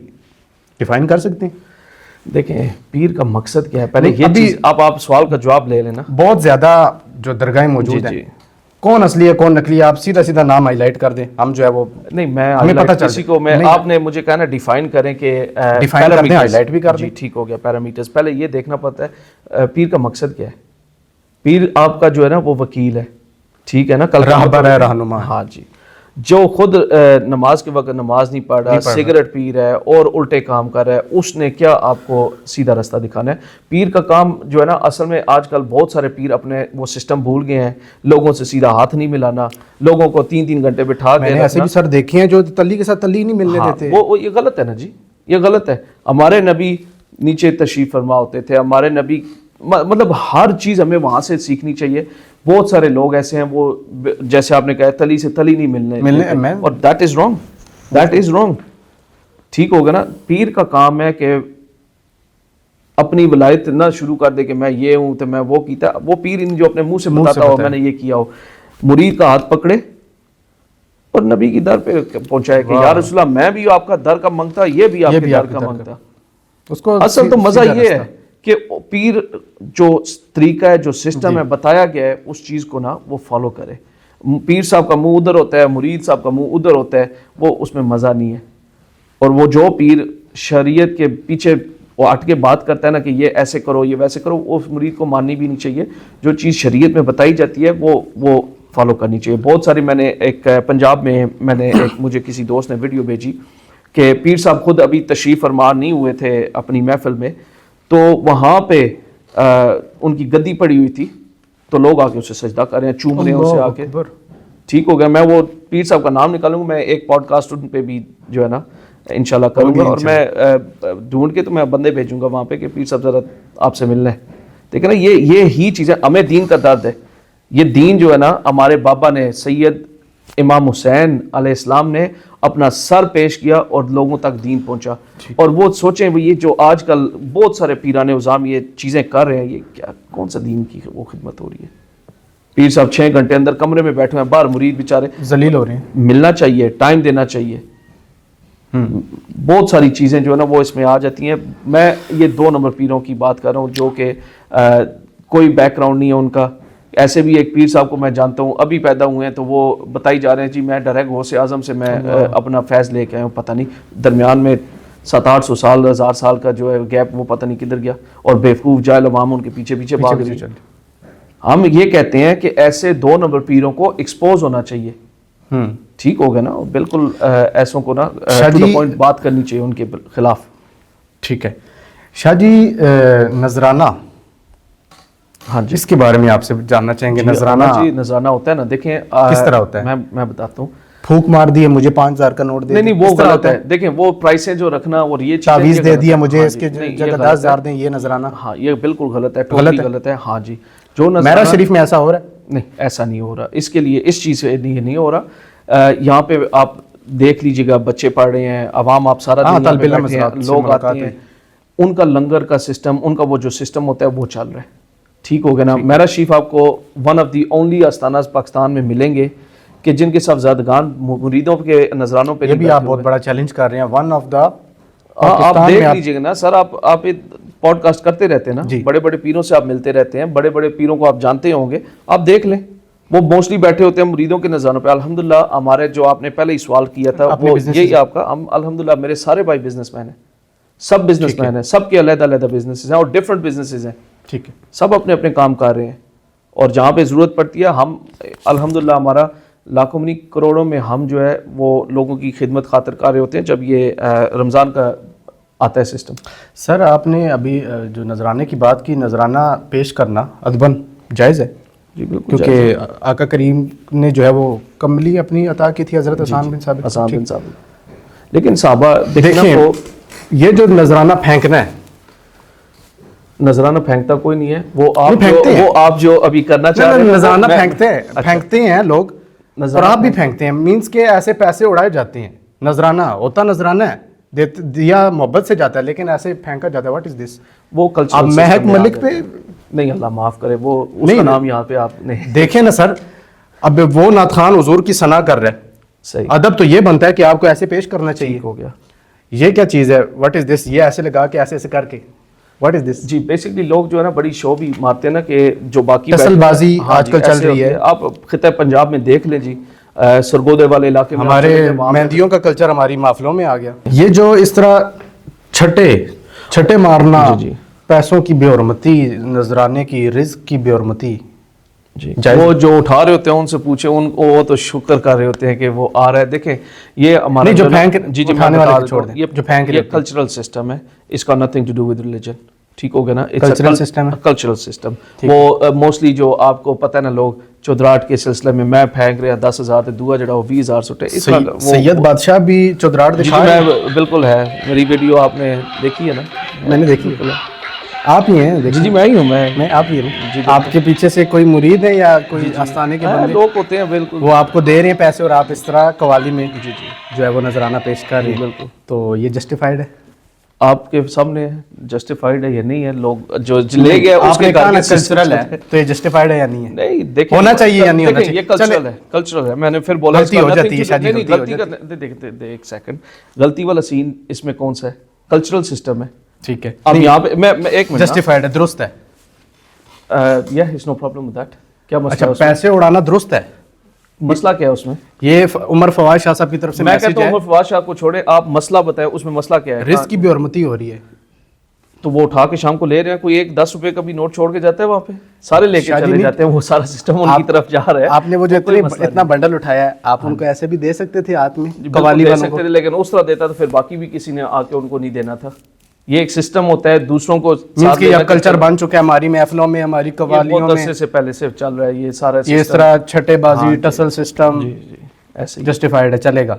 ڈیفائن کر سکتے ہیں؟ دیکھیں پیر کا مقصد کیا ہے, پہلے یہ چیز آپ سوال کا جواب لے لینا. بہت زیادہ جو درگاہیں موجود ہیں, کون اصلی ہے کون نقلی ہے, آپ سیدھا سیدھا نام ہائی لائٹ کر دیں, ہم جو ہے وہ نہیں, میں ہمیں پتہ چل کسی کو میں آپ نے مجھے کہنا ڈیفائن کریں کہ ڈیفائن کر دیں, ہائی لائٹ بھی کر دیں. جی ٹھیک ہو گیا. پیرامیٹرز پہلے یہ دیکھنا پڑتا ہے پیر کا مقصد کیا ہے. پیر آپ کا جو ہے نا وہ وکیل ہے, ٹھیک ہے نا, کل راہبر ہے, رہنما. ہاں جی, جو خود نماز کے وقت نماز نہیں پڑھ رہا, سگریٹ پی رہا ہے اور الٹے کام کر رہا ہے, اس نے کیا آپ کو سیدھا رستہ دکھانا ہے. پیر کا کام جو ہے نا, اصل میں آج کل بہت سارے پیر اپنے وہ سسٹم بھول گئے ہیں, لوگوں سے سیدھا ہاتھ نہیں ملانا, لوگوں کو 3 گھنٹے بٹھا کے ایسے بھی سر دیکھے ہیں جو تلی کے ساتھ تلی نہیں ملنے دیتے. وہ یہ غلط ہے نا جی, یہ غلط ہے. ہمارے نبی نیچے تشریف فرما ہوتے تھے, ہمارے نبی مطلب ہر چیز ہمیں وہاں سے سیکھنی چاہیے. بہت سارے لوگ ایسے ہیں وہ جیسے آپ نے کہا تلی سے تلی نہیں ملنے, اور that is wrong, that is wrong. ٹھیک ہوگا نا. پیر کا کام ہے کہ اپنی ولایت نہ شروع کر دے کہ میں یہ ہوں تو میں وہ کیتا. وہ پیر جو اپنے منہ سے بتاتا ہو میں نے یہ کیا ہو, مرید کا ہاتھ پکڑے اور نبی کی در پہ پہنچائے کہ یا رسول اللہ میں بھی آپ کا در کا منگتا, یہ بھی آپ کے در کا منگتا. اس کو اصل تو مزہ یہ ہے کہ پیر جو طریقہ ہے, جو سسٹم ہے بتایا گیا ہے, اس چیز کو نا وہ فالو کرے. پیر صاحب کا منہ ادھر ہوتا ہے, مرید صاحب کا منہ ادھر ہوتا ہے, وہ اس میں مزہ نہیں ہے. اور وہ جو پیر شریعت کے پیچھے وہ ہٹ کے بات کرتا ہے نا کہ یہ ایسے کرو یہ ویسے کرو, اس مرید کو ماننی بھی نہیں چاہیے. جو چیز شریعت میں بتائی جاتی ہے وہ فالو کرنی چاہیے. بہت ساری میں نے ایک پنجاب میں نے ایک مجھے کسی دوست نے ویڈیو بھیجی کہ پیر صاحب خود ابھی تشریف فرما نہیں ہوئے تھے اپنی محفل میں, تو وہاں پہ ان کی گدی پڑی ہوئی تھی, تو لوگ آ کے اسے سجدہ کر رہے ہیں, چوم رہے ہیں اسے آ کے. ٹھیک ہو گیا. میں وہ پیر صاحب کا نام نکالوں گا, میں ایک پوڈ کاسٹ ان پہ بھی جو ہے نا انشاءاللہ کروں گا, اور میں ڈھونڈ کے تو میں بندے بھیجوں گا وہاں پہ کہ پیر صاحب ذرا آپ سے ملنا ہے. دیکھیں نا یہ ہی چیزیں, ہمیں دین کا درد ہے. یہ دین جو ہے نا ہمارے بابا نے سید امام حسین علیہ السلام نے اپنا سر پیش کیا اور لوگوں تک دین پہنچا. اور وہ سوچیں یہ جو آج کل بہت سارے پیران عظام یہ چیزیں کر رہے ہیں, یہ کیا کون سا دین کی وہ خدمت ہو رہی ہے. پیر صاحب 6 گھنٹے اندر کمرے میں بیٹھے ہیں, باہر مرید بیچارے ذلیل ہو رہے ہیں. ملنا چاہیے, ٹائم دینا چاہیے. بہت ساری چیزیں جو ہے نا وہ اس میں آ جاتی ہیں. میں یہ 2 نمبر پیروں کی بات کر رہا ہوں جو کہ کوئی بیک گراؤنڈ نہیں ہے ان کا. ایسے بھی ایک پیر صاحب کو میں جانتا ہوں, ابھی پیدا ہوئے ہیں, تو وہ بتائی جا رہے ہیں جی میں ڈائریکٹ غوث اعظم سے میں اپنا فیض لے کے آیا ہوں. پتہ نہیں درمیان میں 700-800 سال 1000 سال کا جو ہے گیپ وہ پتہ نہیں کدھر گیا, اور بیوقوف جاہل عوام ان کے پیچھے بھاگ رہی ہے. ہم یہ کہتے ہیں کہ ایسے 2 نمبر پیروں کو ایکسپوز ہونا چاہیے. ٹھیک ہو گیا نا, بالکل ایسوں کو نا ٹو دی پوائنٹ بات کرنی چاہیے ان کے خلاف. ٹھیک ہے شاہ جی, نذرانہ, ہاں جی اس کے بارے میں آپ سے جاننا چاہیں گے. نذرانہ جی نذرانہ ہوتا ہے نا, دیکھیں کس طرح ہوتا ہے, میں بتاتا ہوں. پھونک مار دی ہے مجھے 5000 کا نوٹ دے, نہیں وہ غلط ہے. دیکھیں وہ پرائسیں جو رکھنا اور یہ تعویذ دے دیا مجھے اس کے جگہ 10000 دیں, یہ نذرانہ, ہاں یہ بالکل غلط ہے, غلط ہے. ہاں جی, جو میرا شریف میں ایسا ہو رہا ہے, نہیں ایسا نہیں ہو رہا. اس کے لیے اس چیز سے نہیں ہو رہا. یہاں پہ آپ دیکھ لیجیے گا, بچے پڑھ رہے ہیں, عوام آپ سارا دن بیٹھے ہیں, لوگ آتے ہیں, ان کا لنگر کا سسٹم, ان کا وہ جو سسٹم ہوتا ہے وہ چل رہا ہے. ٹھیک ہو گیا نا. میرا شریف آپ کو ون آف دی اونلی آستاناز پاکستان میں ملیں گے کہ جن کے صاحبزادگان مریدوں کے نذرانوں پہ, یہ بھی آپ بہت بڑا چیلنج کر رہے ہیں, ون آف دا, آپ دیکھ لیجیے گا نا سر, آپ پوڈ کاسٹ کرتے رہتے ہیں نا, بڑے بڑے پیروں سے آپ ملتے رہتے ہیں, بڑے بڑے پیروں کو آپ جانتے ہوں گے, آپ دیکھ لیں وہ موسٹلی بیٹھے ہوتے ہیں مریدوں کے نذرانوں پہ. الحمدللہ ہمارے جو آپ نے پہلے ہی سوال کیا تھا وہ یہی آپ کا, ہم الحمدللہ میرے سارے بھائی بزنس مین ہیں, سب بزنس مین ہیں, سب کے علیحدہ علیحدہ بزنسز ہیں اور ڈفرینٹ بزنسز ہیں. ٹھیک ہے, سب اپنے اپنے کام کر رہے ہیں, اور جہاں پہ ضرورت پڑتی ہے ہم الحمدللہ ہمارا لاکھوں نہیں کروڑوں میں ہم جو ہے وہ لوگوں کی خدمت خاطر کر رہے ہوتے ہیں. جب یہ رمضان کا آتا ہے سسٹم. سر آپ نے ابھی جو نذرانے کی بات کی, نذرانہ پیش کرنا ادباً جائز ہے جی بالکل, کیونکہ آقا کریم نے جو ہے وہ کملی اپنی عطا کی تھی حضرت حسان بن ثابت. حسان بن ثابت. لیکن صحابہ دیکھیں یہ جو نذرانہ پھینکنا ہے, نذرانہ پھینکتا کوئی نہیں ہے, وہ آپ جو ابھی کرنا چاہ رہے ہیں نذرانہ پھینکتے ہیں لوگ, اور آپ بھی پھینکتے ہیں. مینس کے ایسے پیسے اڑائے جاتے ہیں. نذرانہ ہوتا نذرانہ ہے, دیا محبت سے جاتا ہے, لیکن ایسے پھینکا جاتا ہے. واٹ از دس؟ وہ کلچر اب مہک ملک پہ نہیں, اللہ معاف کرے, وہ اس کا نام یہاں پہ آپ نے دیکھیں نا سر. اب وہ نعت خان حضور کی ثنا کر رہے ہیں, صحیح ادب تو یہ بنتا ہے کہ آپ کو ایسے پیش کرنا چاہیے. ہو گیا. یہ کیا چیز ہے؟ واٹ از دس؟ یہ ایسے لگا کے ایسے ایسے کر کے, what is this? G basically لوگ جو ہے نا بڑی شو بھی مارتے ہیں نا کہ جو باقی اصل بازی آج کل چل رہی ہے. آپ خطہ پنجاب میں دیکھ لیں جی, سرگودے والے علاقے میں ہمارے مہندیوں کا کلچر ہماری محفلوں میں آ گیا. یہ جو اس طرح چھٹے مارنا, پیسوں کی بے حرمتی, نذرانے کی رزق کی بے حرمتی, جی وہ جو اٹھا رہے ہوتے ہیں ان سے پوچھیں, ان کو وہ تو شکر کر رہے ہوتے ہیں کہ وہ آ رہا ہے. دیکھیں یہ ہمارا جو پھینک جی اٹھانے والے چھوڑ دیں, جو پھینک یہ کلچرل سسٹم ہے, اس کا nothing to do with religion. ٹھیک ہو گیا نا, کلچرل سسٹم ہے. کلچرل سسٹم وہ موسٹلی جو آپ کو پتہ ہے نا, لوگ چودراہٹ کے سلسلے میں میں پھینک رہا 10,000 تے دعا جڑا وہ 20,000 سٹے. سید بادشاہ بھی چودراہٹ دکھا رہے ہیں. بالکل ہے, میری ویڈیو آپ نے دیکھی ہے نا؟ میں نے دیکھی. آپ ہی ہیں؟ جی میں ہی ہوں. میں آپ ہی ہوں. آپ کے پیچھے سے کوئی مرید ہے یا کوئی آستانے کے بندے لوگ ہوتے ہیں؟ بالکل, وہ آپ کو دے رہے ہیں پیسے اور آپ اس طرح قوالی میں جو ہے وہ نذرانہ پیش کر رہے ہیں. بالکل. تو یہ جسٹیفائڈ ہے آپ کے سامنے جسٹیفائڈ ہے یا نہیں ہے؟ لوگ جو لے گئے اس کے کلچرل ہے, تو یہ جسٹیفائڈ ہے یا نہیں ہے؟ نہیں دیکھیں, ہونا چاہیے یا نہیں ہونا چاہیے. یہ کلچرل ہے, کلچرل ہے. میں نے پھر بولا غلطی ہو جاتی ہے شادی, غلطی دیکھتے ایک سیکنڈ, غلطی والا سین اس میں کون سا ہے؟ کلچرل سسٹم ہے. ٹھیک ہے, اب یہاں پہ میں ایک منٹ, جسٹیفائڈ ہے, درست ہے. یا از نو پرابلم ود دیٹ. کیا مسئلہ اچھا, پیسے اڑانا درست ہے. مسئلہ کیا ہے اس میں؟ یہ عمر فواد شاہ صاحب کی طرف سے میں کہتا ہوں عمر فواد شاہ کو چھوڑے, آپ مسئلہ بتائیں اس میں مسئلہ کیا ہے؟ رزق کی بے حرمتی ہو رہی ہے. تو وہ اٹھا کے شام کو لے رہے ہیں, کوئی ایک 10 روپے کا بھی نوٹ چھوڑ کے جاتا ہے وہاں پہ, سارے لے کے چلے جاتے ہیں, وہ سارا سسٹم ان کی طرف جا رہا ہے. آپ نے وہ جو اتنا بنڈل اٹھایا ہے, آپ ان کو ایسے بھی دے سکتے تھے ہاتھ میں, قوالی دے سکتے تھے, لیکن اس طرح دیتا تو پھر باقی بھی کسی نے آ کے ان کو نہیں دینا تھا. یہ ایک سسٹم ہوتا ہے دوسروں کو, کلچر بن چکا ہے ہماری محفلوں میں, ہماری قوالیوں میں, عرصے سے پہلے سے چل رہا ہے یہ سارا. یہ اس طرح چھٹے بازی, ٹسل سسٹم ایسے جسٹیفائڈ ہے, چلے گا,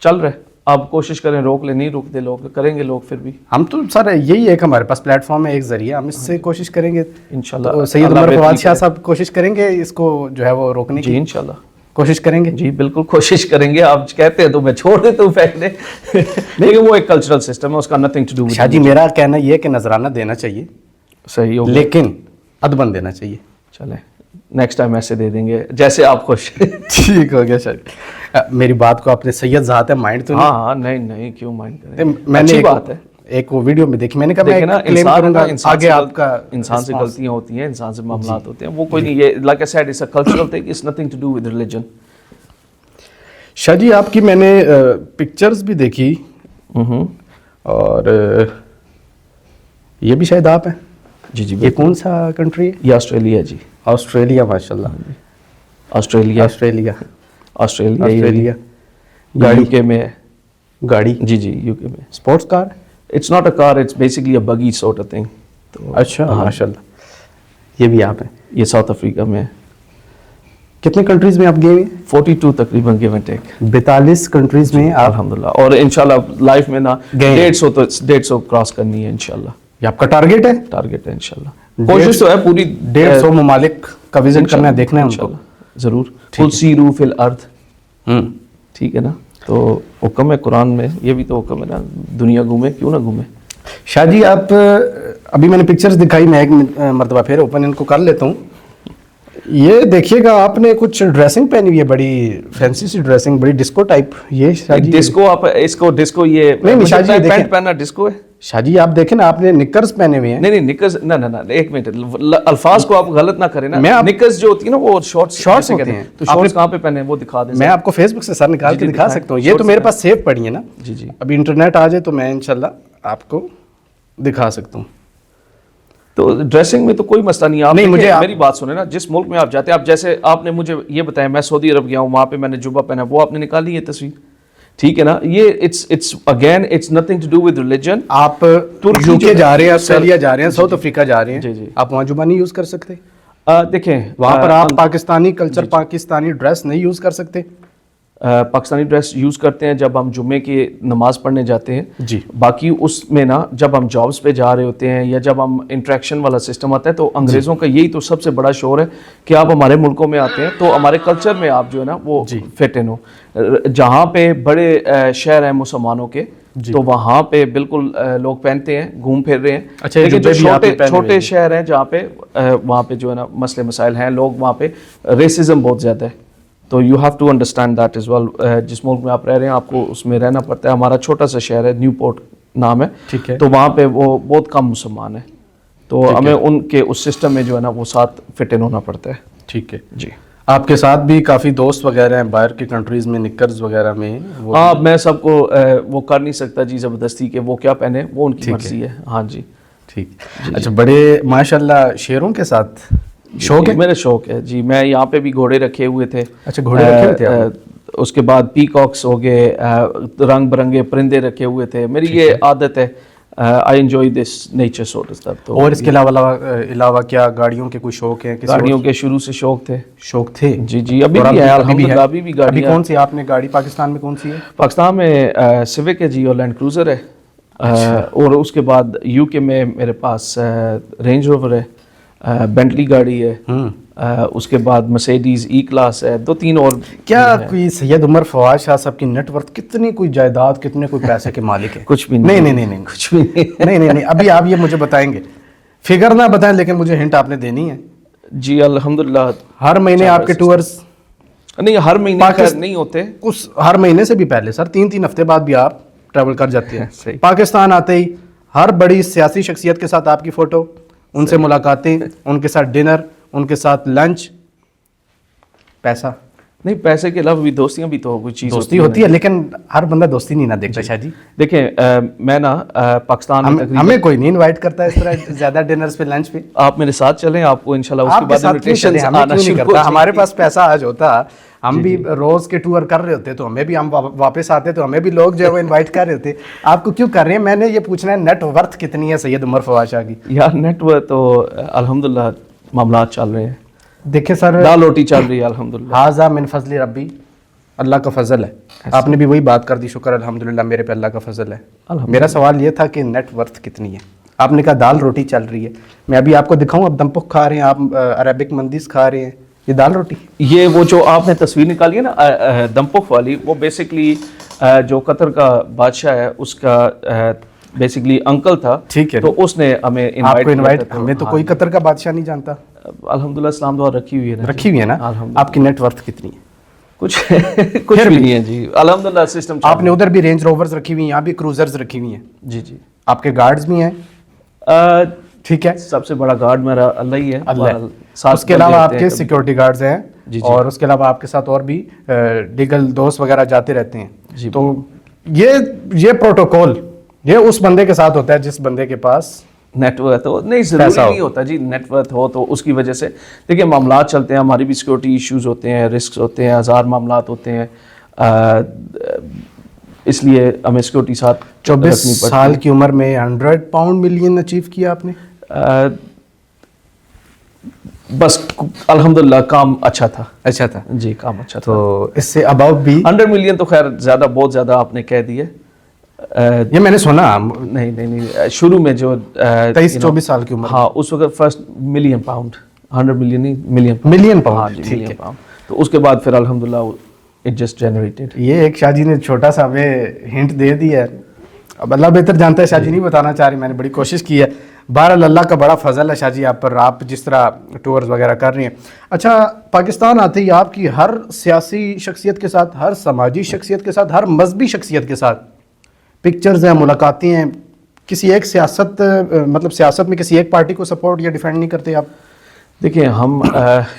چل رہا ہے. آپ کوشش کریں روک لیں, نہیں روکتے لوگ, کریں گے لوگ پھر بھی. ہم تو سر یہی ایک ہمارے پاس پلیٹ فارم ہے, ایک ذریعہ, ہم اس سے کوشش کریں گے انشاءاللہ. سید عمر فواد شاہ صاحب کوشش کریں گے اس کو جو ہے وہ روکنے کی. جی انشاءاللہ کوشش کریں گے. جی بالکل کوشش کریں گے. آپ کہتے ہیں تو میں چھوڑ دیتا ہوں پہلے, لیکن وہ ایک کلچرل سسٹم ہے, اس کا نتھنگ ٹو ڈو. شاہ جی میرا کہنا یہ ہے کہ نذرانہ دینا چاہیے, صحیح ہو, لیکن ادبن دینا چاہیے. چلیں نیکسٹ ٹائم ایسے دے دیں گے جیسے آپ خوش. ٹھیک ہو گیا شاہ. میری بات کو آپ نے سید ذات ہے مائنڈ تو نہیں؟ ہاں نہیں کیوں مائنڈ کریں, میں نے اچھی بات ہے. ایک وہ ویڈیو میں دیکھی, میں نے کہا میں کلیم کروں گا آگے آپ کا. انسان سے غلطیاں ہوتی ہیں, انسان سے معاملات ہوتے ہیں, وہ کوئی نہیں. یہ like I said it's a cultural thing, it's nothing to do with religion. Shah ji آپ کی میں نے پکچرز بھی دیکھی, اور یہ بھی شاید آپ ہیں. جی یہ کون سا کنٹری ہے؟ یہ آسٹریلیا. جی آسٹریلیا, ماشاء اللہ. آسٹریلیا گاڑی یو کے میں ہے. گاڑی جی یو کے میں sports car. It's not a car, it's basically a buggy sort of thing. تو اچھا ماشاء اللہ, یہ بھی آپ ہیں. یہ ساؤتھ افریقہ میں ہے. کتنے کنٹریز میں آپ گئے ہیں؟ 42 تقریباً گیو اینڈ ٹیک. 42 کنٹریز میں آپ الحمدللہ, اور انشاءاللہ لائف میں نا 150 کراس کرنی ہے انشاءاللہ. یہ آپ کا ٹارگیٹ ہے؟ ٹارگیٹ ہے انشاءاللہ, کوشش تو ہے پوری. 150 ممالک کا وزٹ کرنا ہے, دیکھنا ہے ان کو ضرور. قل سیروا فی الارض, ٹھیک ہے نا. تو حکم ہے قرآن میں, یہ بھی تو حکم ہے نا, دنیا گھومے کیوں نہ گھومے. شاہ جی آپ ابھی میں نے پکچرز دکھائی, میں ایک مرتبہ پھر اوپن ان کو کر لیتا ہوں. یہ دیکھیے گا آپ نے کچھ ڈریسنگ پہنی ہوئی ہے, بڑی فینسی سی ڈریسنگ, بڑی ڈسکو ٹائپ. یہ شاہ جی ڈسکو, آپ اس کو ڈسکو, یہ نہیں شاہ جی پینٹ پہننا ڈسکو ہے. شاہ جی آپ دیکھیں نا, آپ نے نکرز پہنے ہوئے ہیں. نہیں نکرز, نہ ایک منٹ, الفاظ کو آپ غلط نہ کریں نا. نکرز جو ہوتی ہے نا وہ شارٹس ہوتے ہیں, تو شارٹس کہاں پہ پہنے وہ دکھا دیں. میں آپ کو فیس بک سے سر نکال کے دکھا سکتا ہوں, یہ تو میرے پاس سیو پڑی ہے نا. جی ابھی انٹرنیٹ آ جائے تو میں انشاءاللہ آپ کو دکھا سکتا ہوں. تو ڈریسنگ میں تو کوئی مسئلہ نہیں. آپ میری بات سنیں نا, جس ملک میں آپ جاتے ہیں, آپ جیسے آپ نے مجھے یہ بتایا, میں سعودی عرب گیا ہوں, وہاں پہ میں نے جبہ پہنا, وہ آپ نے نکالی ہے تصویر. ٹھیک ہے نا. یہ it's again it's nothing to do with religion. آپ UK جا رہے ہیں, آسٹریلیا جا رہے ہیں, ساؤتھ افریقہ جا رہے ہیں, آپ وہاں جبہ نہیں یوز کر سکتے؟ دیکھیں وہاں پر آپ پاکستانی کلچر, پاکستانی ڈریس نہیں یوز کر سکتے؟ پاکستانی ڈریس یوز کرتے ہیں جب ہم جمعے کی نماز پڑھنے جاتے ہیں جی. باقی اس میں نا جب ہم جابس پہ جا رہے ہوتے ہیں یا جب ہم انٹریکشن والا سسٹم آتا ہے تو انگریزوں کا یہی تو سب سے بڑا شور ہے کہ آپ ہمارے ملکوں میں آتے ہیں تو ہمارے کلچر میں آپ جو ہے نا وہ فٹ ان ہو. جہاں پہ بڑے شہر ہیں مسلمانوں کے تو وہاں پہ بالکل لوگ پہنتے ہیں, گھوم پھر رہے ہیں. لیکن جو چھوٹے شہر ہیں جہاں پہ وہاں پہ جو ہے نا مسئلے مسائل ہیں, لوگ وہاں پہ ریسزم بہت زیادہ ہے. تو you have to understand that as well. جس ملک میں آپ رہ رہے ہیں آپ کو اس میں رہنا پڑتا ہے. ہمارا چھوٹا سا شہر ہے, نیو پورٹ نام ہے, تو وہاں پہ وہ بہت کم مسلمان ہیں تو ہمیں ان کے اس سسٹم میں جو ہے نا وہ ساتھ فٹ ان ہونا پڑتا ہے. ٹھیک ہے جی. آپ کے ساتھ بھی کافی دوست وغیرہ ہیں باہر کی کنٹریز میں, نکرز وغیرہ میں؟ ہاں, میں سب کو وہ کر نہیں سکتا جی زبردستی کہ وہ کیا پہنے, وہ ان کی مرضی ہے. ہاں جی. ٹھیک. اچھا, بڑے ماشاءاللہ شیروں کے ساتھ شوق ہے؟ میرا شوق ہے جی. میں یہاں پہ بھی گھوڑے رکھے ہوئے تھے. اچھا, گھوڑے رکھے ہوئے تھے. اس کے بعد پیکاکس ہو گئے, رنگ برنگے پرندے رکھے ہوئے تھے. میری یہ عادت ہے, I enjoy this nature sort of that. اور اس کے علاوہ کیا گاڑیوں کے کوئی شوق ہیں؟ گاڑیوں کے شروع سے شوق تھے. جی جی, ابھی بھی ہے الحمدللہ. ابھی بھی گاڑی. کون سی آپ نے گاڑی پاکستان میں کون سی ہے؟ پاکستان میں سیوک ہے جی, اور لینڈ کروزر ہے. اور اس کے بعد یو کے میں میرے پاس رینج روور ہے, بینٹلی گاڑی ہے, اس کے بعد مرسیڈیز ای کلاس ہے, 2-3 اور. کیا کوئی سید عمر فواد شاہ صاحب کی نیٹ ورتھ کتنی کوئی جائیداد, کتنے کوئی پیسے کے مالک ہے؟ کچھ بھی نہیں, کچھ بھی نہیں. ابھی آپ یہ مجھے بتائیں گے, فگر نہ بتائیں لیکن مجھے ہنٹ آپ نے دینی ہے. جی الحمدللہ. ہر مہینے آپ کے ٹورز؟ نہیں, ہر مہینے نہیں ہوتے. ہر مہینے سے بھی پہلے سر 3 ہفتے بعد بھی آپ ٹریول کر جاتے ہیں. پاکستان آتے ہی ہر بڑی سیاسی شخصیت کے ساتھ آپ کی فوٹو, ان سے ملاقاتیں, ان کے ساتھ ڈنر, ان کے ساتھ لنچ. پیسہ نہیں, پیسے کے علاوہ بھی دوستیاں بھی تو کوئی چیز دوستی ہوتی ہے, لیکن ہر بندہ دوستی نہیں نہ دیکھتا شاہ جی. دیکھیں میں نا پاکستان میں ہمیں کوئی نہیں انوائٹ کرتا ہے اس طرح زیادہ ڈنرز پہ, لنچ پہ. آپ میرے ساتھ چلیں, آپ کو انشاءاللہ اس کے بعد انویٹیشنز آنا شروع کرتا. ہمارے پاس پیسہ آج ہوتا, ہم بھی روز کے ٹور کر رہے ہوتے, تو ہمیں بھی, ہم واپس آتے تو ہمیں بھی لوگ جو ہے وہ انوائٹ کر رہے ہوتے. آپ کو کیوں کر رہے ہیں؟ میں نے یہ پوچھنا ہے نیٹ ورتھ کتنی ہے سید عمر فواد شاہ کی؟ یار نیٹ ورتھ تو الحمدللہ معاملات چل رہے ہیں. دیکھیں سر, دال روٹی چل رہی ہے الحمدللہ. ھذا من فضل ربی, اللہ کا فضل ہے. آپ نے بھی وہی بات کر دی, شکر الحمدللہ میرے پہ اللہ کا فضل ہے. میرا سوال یہ تھا کہ نیٹ ورتھ کتنی ہے. آپ نے کہا دال روٹی چل رہی ہے. میں ابھی آپ کو دکھاؤں, اب دم پخ کھا رہے ہیں آپ, عربک مندیز کھا رہے ہیں, یہ دال روٹی. یہ وہ جو آپ نے تصویر نکالی ہے نا دم پخ والی, وہ بیسکلی جو قطر کا بادشاہ ہے اس کا بیسکلی انکل تھا. ٹھیک ہے, تو اس نے ہمیں انوائٹ. ہمیں تو کوئی قطر کا بادشاہ نہیں جانتا. الحمدللہ اسلام دعا رکھی ہوئی ہے نا. آپ کی نیٹ ورتھ کتنی ہے؟ کچھ بھی نہیں ہے جی الحمدللہ. سسٹم آپ نے ادھر بھی رینج روورز رکھی ہوئی ہیں, یہاں بھی کروزرز رکھی ہوئی ہیں. جی جی. آپ کے گارڈز بھی ہیں؟ ٹھیک ہے, سب سے بڑا گارڈ میرا اللہ ہی ہے. اس کے علاوہ آپ کے سیکورٹی گارڈز ہیں, اور اس کے علاوہ آپ کے ساتھ اور بھی لیگل دوست وغیرہ جاتے رہتے ہیں. تو یہ پروٹوکول یہ اس بندے کے ساتھ ہوتا ہے جس بندے کے پاس نیٹ ورتھ ہو. نہیں, ضروری نہیں ہوتا جی نیٹ ورتھ ہو تو اس کی وجہ سے. دیکھیں معاملات چلتے ہیں, ہماری بھی سیکورٹی ایشوز ہوتے ہیں, رسکس ہوتے ہیں, ہزار معاملات ہوتے ہیں, اس لیے ہمیں سیکورٹی ساتھ 24 سال کی عمر میں 100 پاؤنڈ ملین اچیو کیا آپ نے. بس الحمدللہ کام اچھا تھا جی, کام اچھا تھا. تو اس سے اباؤ بھی 100 ملین تو خیر زیادہ, بہت زیادہ آپ نے کہہ دیے. یہ میں نے سنا. نہیں, شروع میں جو 23-24 سال کی عمر, ہاں اس وقت فرسٹ ملین پاؤنڈ, 100 ملین نہیں ملین پاؤنڈ. Million pound. تو اس کے بعد پھر الحمدللہ اٹ جسٹ جنریٹڈ. یہ ایک شاہ جی نے چھوٹا سا ہمیں ہنٹ دے دی ہے, اب اللہ بہتر جانتا ہے, شاہ جی نہیں بتانا چاہ رہی, میں نے بڑی کوشش کی ہے. بہرحال اللہ کا بڑا فضل ہے شاہ جی آپ پر, آپ جس طرح ٹورز وغیرہ کر رہی ہیں. اچھا, پاکستان آتے ہی آپ کی ہر سیاسی شخصیت کے ساتھ, ہر سماجی شخصیت کے ساتھ, ہر مذہبی شخصیت کے ساتھ پکچرز ہیں, ملاقاتیں ہیں. کسی ایک سیاست, مطلب سیاست میں کسی ایک پارٹی کو سپورٹ یا ڈیفینڈ نہیں کرتے آپ؟ دیکھیں ہم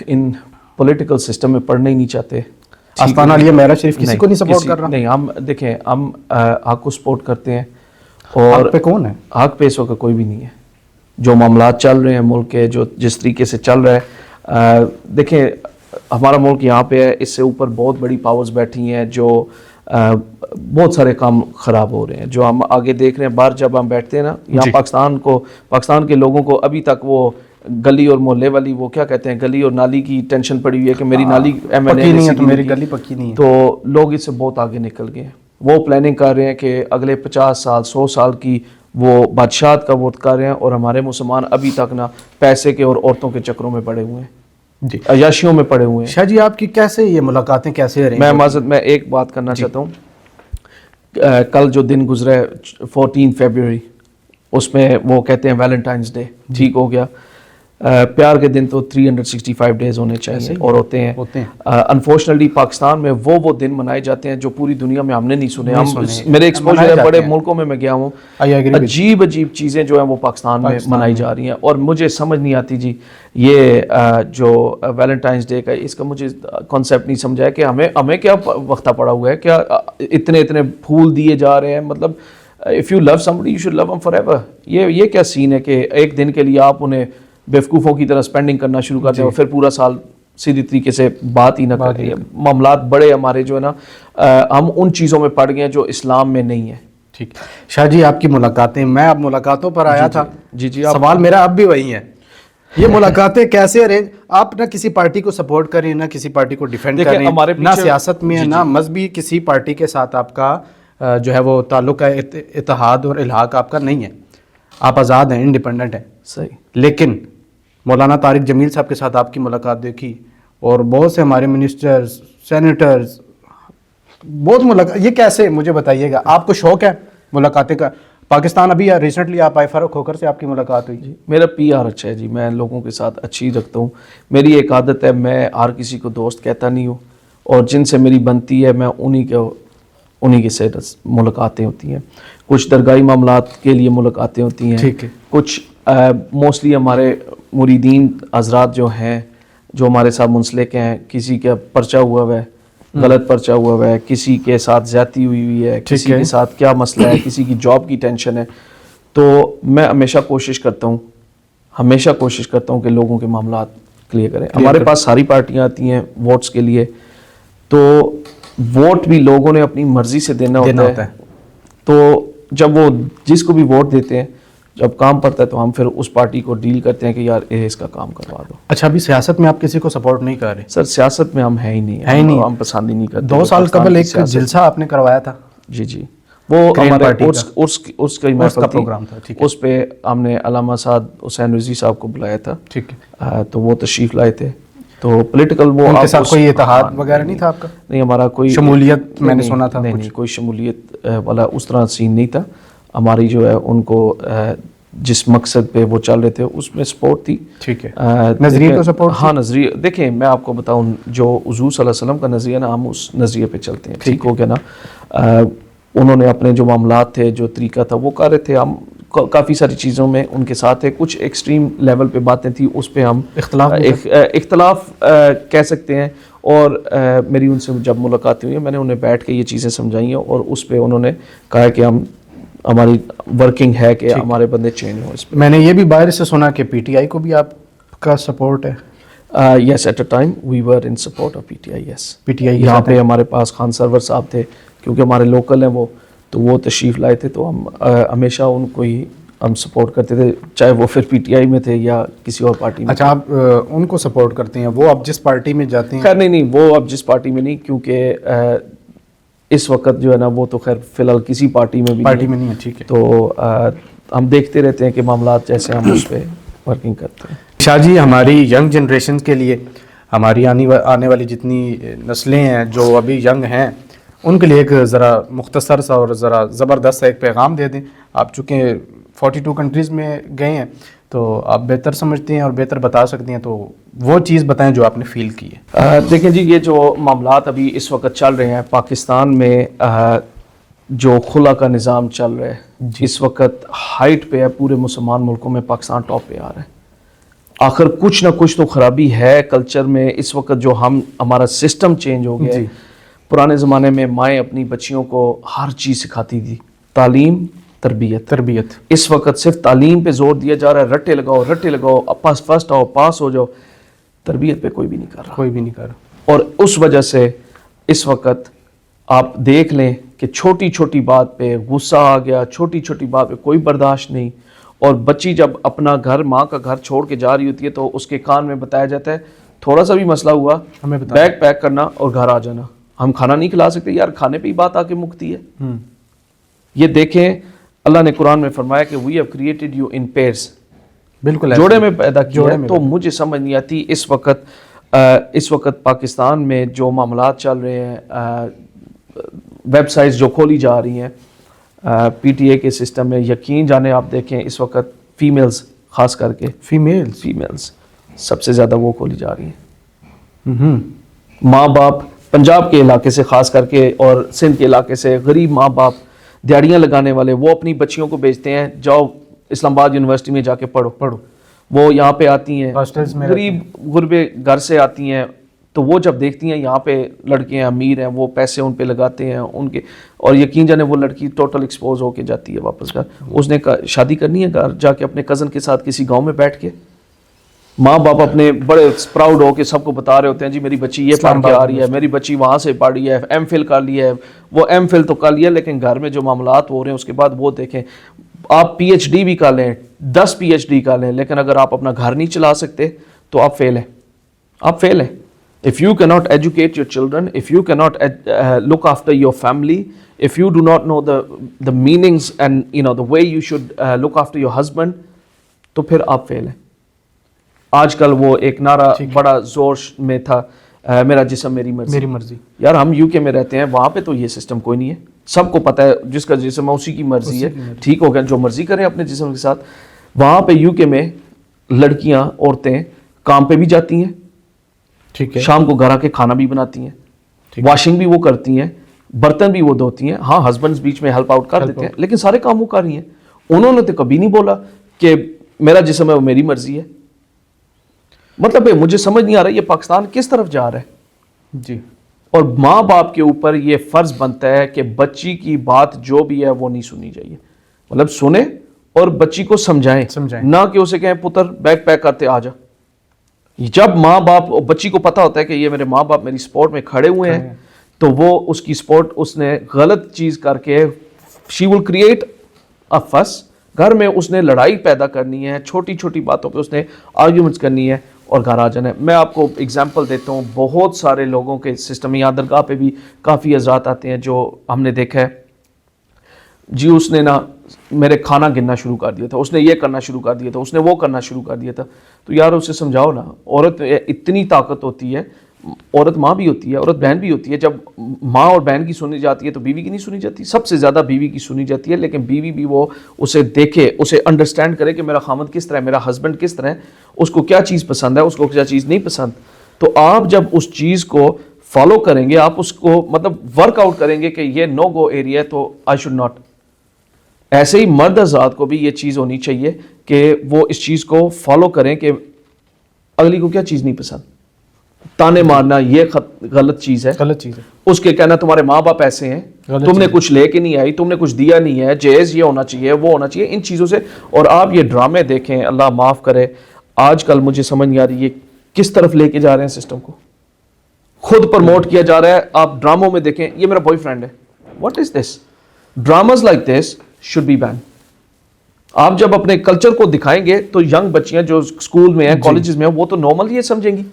ان پولیٹیکل سسٹم میں پڑھنا ہی نہیں چاہتے. آستانہ علیہ مہرا شریف کسی کو نہیں سپورٹ کر رہا؟ نہیں, ہم دیکھیں ہم حق کو سپورٹ کرتے ہیں. اور حق پہ کون ہے؟ حق پہ اس وقت کوئی بھی نہیں ہے. جو معاملات چل رہے ہیں ملک کے, جو جس طریقے سے چل رہا ہے, دیکھیں ہمارا ملک یہاں پہ ہے, اس سے اوپر بہت بڑی پاورز بیٹھی ہیں جو بہت سارے کام خراب ہو رہے ہیں جو ہم آگے دیکھ رہے ہیں. باہر جب ہم بیٹھتے ہیں نا یہاں پاکستان کے لوگوں کو ابھی تک وہ گلی اور محلے والی وہ کیا کہتے ہیں گلی اور نالی کی ٹینشن پڑی ہوئی ہے کہ میری نالی پکی نہیں ہے تو میری گلی پکی نہیں ہے. تو لوگ اس سے بہت آگے نکل گئے ہیں. وہ پلاننگ کر رہے ہیں کہ اگلے 50 سال 100 سال کی وہ بادشاہت کا وہ کر رہے ہیں, اور ہمارے مسلمان ابھی تک نا پیسے کے اور عورتوں کے چکروں میں پڑے ہوئے ہیں, جی عیاشیوں میں پڑے ہوئے ہیں. شاہ جی آپ کی کیسے یہ ملاقاتیں کیسے رہی؟ میں معذرت میں ایک بات کرنا چاہتا ہوں. کل جو دن گزرا ہے 14 فیبروری, اس میں وہ کہتے ہیں ویلنٹائنس ڈے, ٹھیک ہو گیا. پیار کے دن تو 365 ڈیز ہونے چاہیے اور ہوتے ہیں. انفارچونیٹلی پاکستان میں وہ دن منائے جاتے ہیں جو پوری دنیا میں ہم نے نہیں سنے. میرے ایکسپوجر ہے, بڑے ملکوں میں گیا ہوں, عجیب چیزیں جو ہیں وہ پاکستان میں منائی جا رہی ہیں, اور مجھے سمجھ نہیں آتی جی یہ جو ویلنٹائنس ڈے کا اس کا مجھے کانسیپٹ نہیں سمجھا ہے کہ ہمیں کیا وقتہ پڑا ہوا ہے, کیا اتنے پھول دیے جا رہے ہیں. مطلب if you love somebody you should love them forever. یہ کیا سین ہے کہ ایک دن کے لیے آپ انہیں بیوقوفوں کی طرح سپینڈنگ کرنا شروع کرتے ہیں اور پھر پورا سال سیدھی طریقے سے بات ہی نہ کرتے ہیں. معاملات بڑے ہمارے جو ہے نا ہم ان چیزوں میں پڑ گئے ہیں جو اسلام میں نہیں ہے. ٹھیک شاہ جی آپ کی ملاقاتیں, میں اب ملاقاتوں پر آیا تھا. جی سوال میرا اب بھی وہی ہے, یہ ملاقاتیں کیسے ارینج؟ آپ نہ کسی پارٹی کو سپورٹ کریں نہ کسی پارٹی کو ڈیفینڈ کریں, نہ سیاست میں نہ مذہبی کسی پارٹی کے ساتھ آپ کا جو ہے وہ تعلق ہے, اتحاد اور الحاق آپ کا نہیں ہے, آپ آزاد ہیں, انڈیپینڈنٹ ہیں. صحیح. لیکن مولانا طارق جمیل صاحب کے ساتھ آپ کی ملاقات دیکھی, اور بہت سے ہمارے منسٹرز, سینیٹرز, بہت ملاقات, یہ کیسے مجھے بتائیے گا؟ آپ کو شوق ہے ملاقاتیں کا؟ پاکستان ابھی ریسنٹلی آپ آئے, فاروق کھوکھر سے آپ کی ملاقات ہوئی. میرا PR اچھا ہے جی, میں لوگوں کے ساتھ اچھی رکھتا ہوں. میری ایک عادت ہے, میں ہر کسی کو دوست کہتا نہیں ہوں, اور جن سے میری بنتی ہے میں انہی کے سے ملاقاتیں ہوتی ہیں. کچھ درگاہی معاملات کے لیے ملاقاتیں ہوتی ہیں. ٹھیک ہے. کچھ موسٹلی ہمارے مریدین حضرات جو ہیں جو ہمارے ساتھ منسلک ہیں, کسی کا پرچہ ہوا ہے, غلط پرچہ ہوا ہے, کسی کے ساتھ زیادتی ہوئی ہے, کسی کے ساتھ کیا مسئلہ ہے, کسی کی جاب کی ٹینشن ہے, تو میں ہمیشہ کوشش کرتا ہوں کہ لوگوں کے معاملات کلیئر کریں. ہمارے پاس ساری پارٹیاں آتی ہیں ووٹس کے لیے, تو ووٹ بھی لوگوں نے اپنی مرضی سے دینا ہوتا ہے. تو جب وہ جس کو بھی ووٹ دیتے ہیں, جب کام پڑتا ہے تو ہم پھر اس پارٹی کو ڈیل کرتے ہیں کہ یار اس کا کام کروا دو. اچھا, ابھی سیاست میں آپ کسی کو سپورٹ نہیں کر رہے؟ سر سیاست میں ہم ہیں ہی نہیں, ہم پسند ہی نہیں کرتے. 2 سال قبل ایک جلسہ آپ نے کروایا تھا. جی وہ ہمارے اس کا پروگرام تھا. اس پہ ہم نے علامہ سعد حسین رضوی صاحب کو بلایا تھا. ٹھیک ہے. تو وہ تشریف لائے تھے. تو پولیٹیکل وہ ان کے ساتھ کوئی اتحاد وغیرہ نہیں تھا آپ کا؟ نہیں, ہمارا کوئی شمولیت میں نے سنا تھا. نہیں, کوئی شمولیت والا اس طرح سین نہیں تھا. ہماری جو ہے ان کو جس مقصد پہ وہ چل رہے تھے اس میں سپورٹ تھی. ٹھیک ہے. نظریے کو سپورٹ؟ ہاں نظریے, دیکھیں میں آپ کو بتاؤں, جو حضور صلی اللہ علیہ وسلم کا نظریہ نا, ہم اس نظریے پہ چلتے ہیں. ٹھیک ہو گیا نا. انہوں نے اپنے جو معاملات تھے, جو طریقہ تھا وہ کر رہے تھے. ہم کافی ساری چیزوں میں ان کے ساتھ ہے. کچھ ایکسٹریم لیول پہ باتیں تھیں, اس پہ ہم اختلاف کہہ سکتے ہیں. اور میری ان سے جب ملاقاتیں ہوئی ہیں, میں نے انہیں بیٹھ کے یہ چیزیں سمجھائی ہیں, اور اس پہ انہوں نے کہا کہ ہماری ورکنگ ہے کہ ہمارے بندے چینج ہوں. اس پہ میں نے یہ بھی باہر سے سنا کہ PTI کو بھی آپ کا سپورٹ ہے. Yes, at a time we were in support of PTI. Yes, PTI یہاں پہ ہمارے پاس خان سرور صاحب تھے, کیونکہ ہمارے لوکل ہیں وہ, تو وہ تشریف لائے تھے. تو ہم ہمیشہ ان کو ہی ہم سپورٹ کرتے تھے, چاہے وہ پھر PTI میں تھے یا کسی اور پارٹی میں. اچھا, آپ ان کو سپورٹ کرتے ہیں, وہ اب جس پارٹی میں جاتے ہیں؟ خیر نہیں, وہ اب جس پارٹی میں نہیں, کیونکہ اس وقت جو ہے نا وہ تو خیر فی الحال کسی پارٹی میں نہیں ہے. ٹھیک ہے. تو ہم دیکھتے رہتے ہیں کہ معاملات جیسے ہم اس پہ ورکنگ کرتے ہیں. شاہ جی, ہماری ینگ جنریشن کے لیے, ہماری آنے والی جتنی نسلیں ہیں جو ابھی ینگ ہیں, ان کے لیے ایک ذرا مختصر سا اور ذرا زبردست ایک پیغام دے دیں. آپ چونکہ 42 کنٹریز میں گئے ہیں تو آپ بہتر سمجھتے ہیں اور بہتر بتا سکتے ہیں, تو وہ چیز بتائیں جو آپ نے فیل کی ہے. دیکھیں جی, یہ جو معاملات ابھی اس وقت چل رہے ہیں پاکستان میں, جو خلا کا نظام چل رہا ہے اس وقت ہائٹ پہ ہے. پورے مسلمان ملکوں میں پاکستان ٹاپ پہ آ رہا ہے. آخر کچھ نہ کچھ تو خرابی ہے کلچر میں اس وقت, جو ہمارا سسٹم چینج ہو گیا ہے. پرانے زمانے میں مائیں اپنی بچیوں کو ہر چیز سکھاتی تھی, تعلیم تربیت. اس وقت صرف تعلیم پہ زور دیا جا رہا ہے, رٹے لگاؤ, پاس فرسٹ آؤ, پاس ہو جاؤ. تربیت پہ کوئی بھی نہیں کر رہا. کوئی بھی نہیں کر رہا. اور اس وجہ سے اس وقت آپ دیکھ لیں کہ چھوٹی چھوٹی بات پہ غصہ آ گیا, چھوٹی چھوٹی بات پہ کوئی برداشت نہیں. اور بچی جب اپنا گھر, ماں کا گھر چھوڑ کے جا رہی ہوتی ہے تو اس کے کان میں بتایا جاتا ہے تھوڑا سا بھی مسئلہ ہوا ہمیں بتا بیگ پیک کرنا اور گھر آ جانا. ہم کھانا نہیں کھلا سکتے یار, کھانے پہ ہی بات آ کے مکتی ہے. یہ دیکھیں اللہ نے قرآن میں فرمایا کہ we have created you in pairs, بالکل جوڑے میں پیدا کیا ہے. تو مجھے سمجھ نہیں آتی اس وقت پاکستان میں جو معاملات چل رہے ہیں, ویب سائٹس جو کھولی جا رہی ہیں پی ٹی اے کے سسٹم میں, یقین جانے آپ دیکھیں اس وقت فیمیلز خاص کر کے فیمیلز سب سے زیادہ وہ کھولی جا رہی ہیں. ماں باپ پنجاب کے علاقے سے خاص کر کے اور سندھ کے علاقے سے غریب ماں باپ دیہڑیاں لگانے والے, وہ اپنی بچیوں کو بھیجتے ہیں جاؤ اسلام آباد یونیورسٹی میں جا کے پڑھو. وہ یہاں پہ آتی ہیں غریب غربے گھر سے آتی ہیں, تو وہ جب دیکھتی ہیں یہاں پہ لڑکے ہیں امیر ہیں, وہ پیسے ان پہ لگاتے ہیں ان کے, اور یقین جانے وہ لڑکی ٹوٹل ایکسپوز ہو کے جاتی ہے واپس گھر. اس نے شادی کرنی ہے گھر جا کے اپنے کزن کے ساتھ کسی گاؤں میں بیٹھ کے, ماں باپ اپنے بڑے پراؤڈ ہو کے سب کو بتا رہے ہوتے ہیں جی میری بچی یہ پڑھ کے آ رہی ہے, میری بچی وہاں سے پڑھ رہی ہے, ایم فل کر لی ہے. وہ ایم فل تو کر لیا, لیکن گھر میں جو معاملات ہو رہے ہیں اس کے بعد وہ دیکھیں. آپ پی ایچ ڈی بھی کر لیں, 10 پی ایچ ڈی کر لیں, لیکن اگر آپ اپنا گھر نہیں چلا سکتے تو آپ فیل ہیں, آپ فیل ہیں. If you cannot educate your children, if you cannot look after your family, if you do not know the meanings and the way you should look after your husband, تو پھر آپ فیل ہیں. آج کل وہ ایک نعرہ بڑا زور میں تھا, میرا جسم میری مرضی. یار ہم یو کے میں رہتے ہیں, وہاں پہ تو یہ سسٹم کوئی نہیں ہے. سب کو پتہ ہے جس کا جسم ہے اسی کی مرضی ہے, ٹھیک ہو گیا, جو مرضی کریں اپنے جسم کے ساتھ. وہاں پہ یو کے میں لڑکیاں عورتیں کام پہ بھی جاتی ہیں, شام کو گھر آ کے کھانا بھی بناتی ہیں, واشنگ بھی وہ کرتی ہیں, برتن بھی وہ دھوتی ہیں. ہاں ہسبینڈز بیچ میں ہیلپ آؤٹ کر دیتے ہیں, لیکن سارے کام وہ کر رہی ہیں. انہوں نے تو کبھی نہیں بولا کہ میرا جسم ہے وہ میری مرضی ہے. مطلب مجھے سمجھ نہیں آ رہا یہ پاکستان کس طرف جا رہا ہے. جی. اور ماں باپ کے اوپر یہ فرض بنتا ہے کہ بچی کی بات جو بھی ہے وہ نہیں سننی چاہیے. مطلب سنیں اور بچی کو سمجھائیں, نہ کہ اسے کہیں پتر بیگ پیک کرتے آ جا. جب ماں باپ بچی کو پتا ہوتا ہے کہ یہ میرے ماں باپ میری سپورٹ میں کھڑے ہوئے ہیں, تو وہ اس کی سپورٹ اس نے غلط چیز کر کے شی ول کریٹ اے فس. گھر میں اس نے لڑائی پیدا کرنی ہے, چھوٹی چھوٹی باتوں پہ اس نے آرگیومنٹس کرنی ہے اور گھر آ جانا ہے. میں آپ کو اگزامپل دیتا ہوں, بہت سارے لوگوں کے سسٹم میں, یہاں درگاہ پہ بھی کافی حضرات آتے ہیں جو ہم نے دیکھا ہے جی اس نے نا میرے کھانا گننا شروع کر دیا تھا, اس نے یہ کرنا شروع کر دیا تھا, اس نے وہ کرنا شروع کر دیا تھا. تو یار اسے سمجھاؤ نا, عورت اتنی طاقت ہوتی ہے, عورت ماں بھی ہوتی ہے, عورت بہن بھی ہوتی ہے. جب ماں اور بہن کی سنی جاتی ہے تو بیوی کی نہیں سنی جاتی. سب سے زیادہ بیوی کی سنی جاتی ہے, لیکن بیوی بھی وہ اسے دیکھے, اسے انڈرسٹینڈ کرے کہ میرا خامد کس طرح ہے, میرا ہسبینڈ کس طرح ہے, اس کو کیا چیز پسند ہے, اس کو کیا چیز نہیں پسند. تو آپ جب اس چیز کو فالو کریں گے, آپ اس کو مطلب ورک آؤٹ کریں گے کہ یہ نو گو ایریا ہے تو آئی شوڈ ناٹ. ایسے ہی مرد حضرات کو بھی یہ چیز ہونی چاہیے کہ وہ اس چیز کو فالو کریں کہ اگلی کو کیا چیز نہیں پسند. تانے مارنا یہ غلط چیز ہے, اس کے کہنا تمہارے ماں باپ ایسے ہیں, تم نے کچھ لے کے نہیں آئی, تم نے کچھ دیا نہیں ہے, جہیز یہ ہونا چاہیے, وہ ہونا چاہیے, ان چیزوں سے. اور آپ یہ ڈرامے دیکھیں, اللہ معاف کرے, آج کل مجھے سمجھ نہیں آ رہی یہ کس طرف لے کے جا رہے ہیں سسٹم کو. خود پروموٹ کیا جا رہا ہے. آپ ڈراموں میں دیکھیں, یہ میرا بوائے فرینڈ ہے, what is this. Dramas like this should be banned. آپ جب اپنے کلچر کو دکھائیں گے تو ینگ بچیاں جو اسکول میں ہیں, کالجز میں ہیں, وہ تو نارمل یہ سمجھیں گی.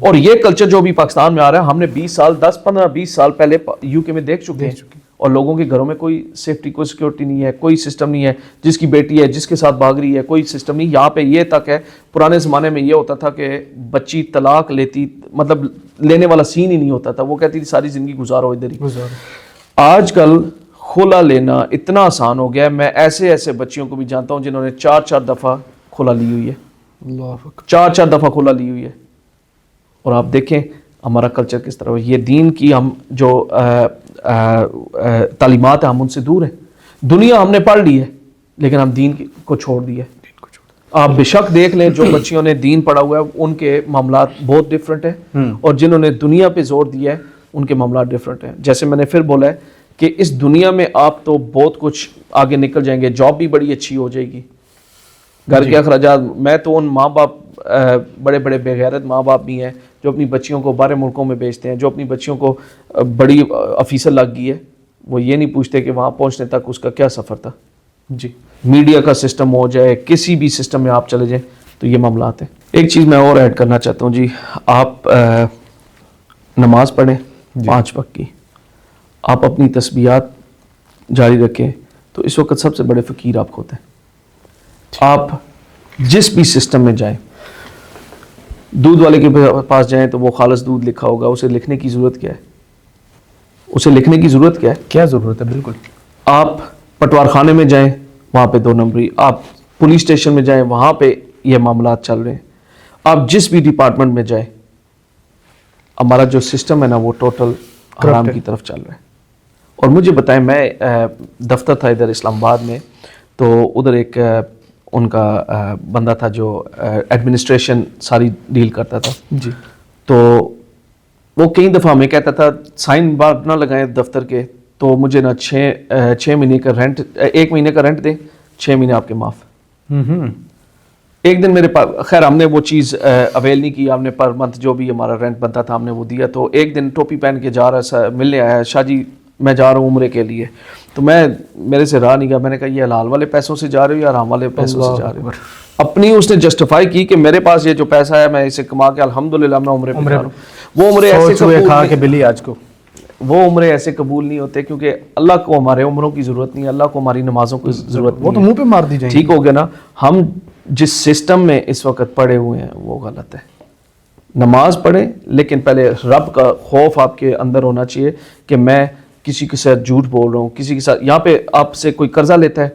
اور یہ کلچر جو بھی پاکستان میں آ رہا ہے, ہم نے 20 سال 10 15 20 سال پہلے یو کے میں دیکھ چکے ہیں. اور لوگوں کے گھروں میں کوئی سیفٹی, کوئی سیکورٹی نہیں ہے, کوئی سسٹم نہیں ہے. جس کی بیٹی ہے جس کے ساتھ بھاگ رہی ہے, کوئی سسٹم نہیں. یہاں پہ یہ تک ہے, پرانے زمانے میں یہ ہوتا تھا کہ بچی طلاق لیتی, مطلب لینے والا سین ہی نہیں ہوتا تھا, وہ کہتی تھی ساری زندگی گزارو ادھر ہی. آج کل کھلا لینا اتنا آسان ہو گیا ہے. میں ایسے بچیوں کو بھی جانتا ہوں جنہوں نے 4 دفعہ کھلا لی ہوئی ہے, 4 دفعہ کھلا لی ہوئی ہے. اور آپ دیکھیں ہمارا کلچر کس طرح ہے. یہ دین کی ہم جو تعلیمات ہیں ہم ان سے دور ہیں. دنیا ہم نے پڑھ لی ہے لیکن ہم دین کو چھوڑ دیا ہے. آپ بے شک دیکھ لیں جو بچیوں نے دین پڑھا ہوا ہے ان کے معاملات بہت ڈفرینٹ ہیں, اور جنہوں نے دنیا پہ زور دیا ہے ان کے معاملات ڈفرینٹ ہیں. جیسے میں نے پھر بولا ہے کہ اس دنیا میں آپ تو بہت کچھ آگے نکل جائیں گے, جاب بھی بڑی اچھی ہو جائے گی, گھر کے اخراجات. میں تو ان ماں باپ بڑے بڑے بے غیرت ماں باپ بھی ہیں جو اپنی بچیوں کو باہر ملکوں میں بھیجتے ہیں, جو اپنی بچیوں کو بڑی آفیسر لگ گئی ہے, وہ یہ نہیں پوچھتے کہ وہاں پہنچنے تک اس کا کیا سفر تھا. جی میڈیا کا سسٹم ہو جائے, کسی بھی سسٹم میں آپ چلے جائیں تو یہ معاملات ہیں. ایک چیز میں اور ایڈ کرنا چاہتا ہوں جی, آپ نماز پڑھیں 5 وقت کی, آپ اپنی تسبیحات جاری رکھیں, تو اس وقت سب سے بڑے فقیر آپ ہوتے ہیں. آپ جس بھی سسٹم میں جائیں, دودھ والے کے پاس جائیں تو وہ خالص دودھ لکھا ہوگا, اسے لکھنے کی ضرورت کیا ہے؟ اسے لکھنے کی ضرورت کیا ہے؟ کیا ضرورت ہے, بالکل. آپ پٹوار خانے میں جائیں, وہاں پہ 2 نمبری. آپ پولیس اسٹیشن میں جائیں, وہاں پہ یہ معاملات چل رہے ہیں. آپ جس بھی ڈپارٹمنٹ میں جائیں, ہمارا جو سسٹم ہے نا وہ ٹوٹل حرام کی طرف چل رہا ہے. اور مجھے بتائیں, میں دفتر تھا ادھر اسلام آباد میں, تو ادھر ایک ان کا بندہ تھا جو ایڈمنسٹریشن ساری ڈیل کرتا تھا. جی. تو وہ کئی دفعہ ہمیں کہتا تھا سائن بار نہ لگائیں دفتر کے, تو مجھے نا 6 مہینے کا رینٹ, 1 مہینے کا رینٹ دیں, 6 مہینے آپ کے معاف. ایک دن میرے پاس, خیر ہم نے وہ چیز اویل نہیں کی, ہم نے پر منتھ جو بھی ہمارا رینٹ بنتا تھا ہم نے وہ دیا. تو ایک دن ٹوپی پہن کے جا رہا ملنے آیا, شاہ جی میں جا رہا ہوں عمرے کے لیے. تو میرے سے راہ نہیں گیا, میں نے کہا یہ حلال والے پیسوں سے جا رہے ہو یا حرام والے پیسوں سے جا رہے ہو؟ اپنی اس نے جسٹیفائی کی کہ میرے پاس یہ جو پیسہ ہے میں اسے کما کے الحمدللہ میں عمرے پہ جا رہا ہوں. وہ عمرے ایسے قبول نہیں ہوتے کیونکہ اللہ کو ہمارے عمروں کی ضرورت نہیں ہے, اللہ کو ہماری نمازوں کی ضرورت نہیں ہے. وہ تو منہ پہ مار دی جائیں. ٹھیک ہو گیا نا. ہم جس سسٹم میں اس وقت پڑے ہوئے ہیں وہ غلط ہے. نماز پڑھیں لیکن پہلے رب کا خوف آپ کے اندر ہونا چاہیے کہ میں کسی کے ساتھ جھوٹ بول رہا ہوں, کسی کے ساتھ, یہاں پہ آپ سے کوئی قرضہ لیتا ہے,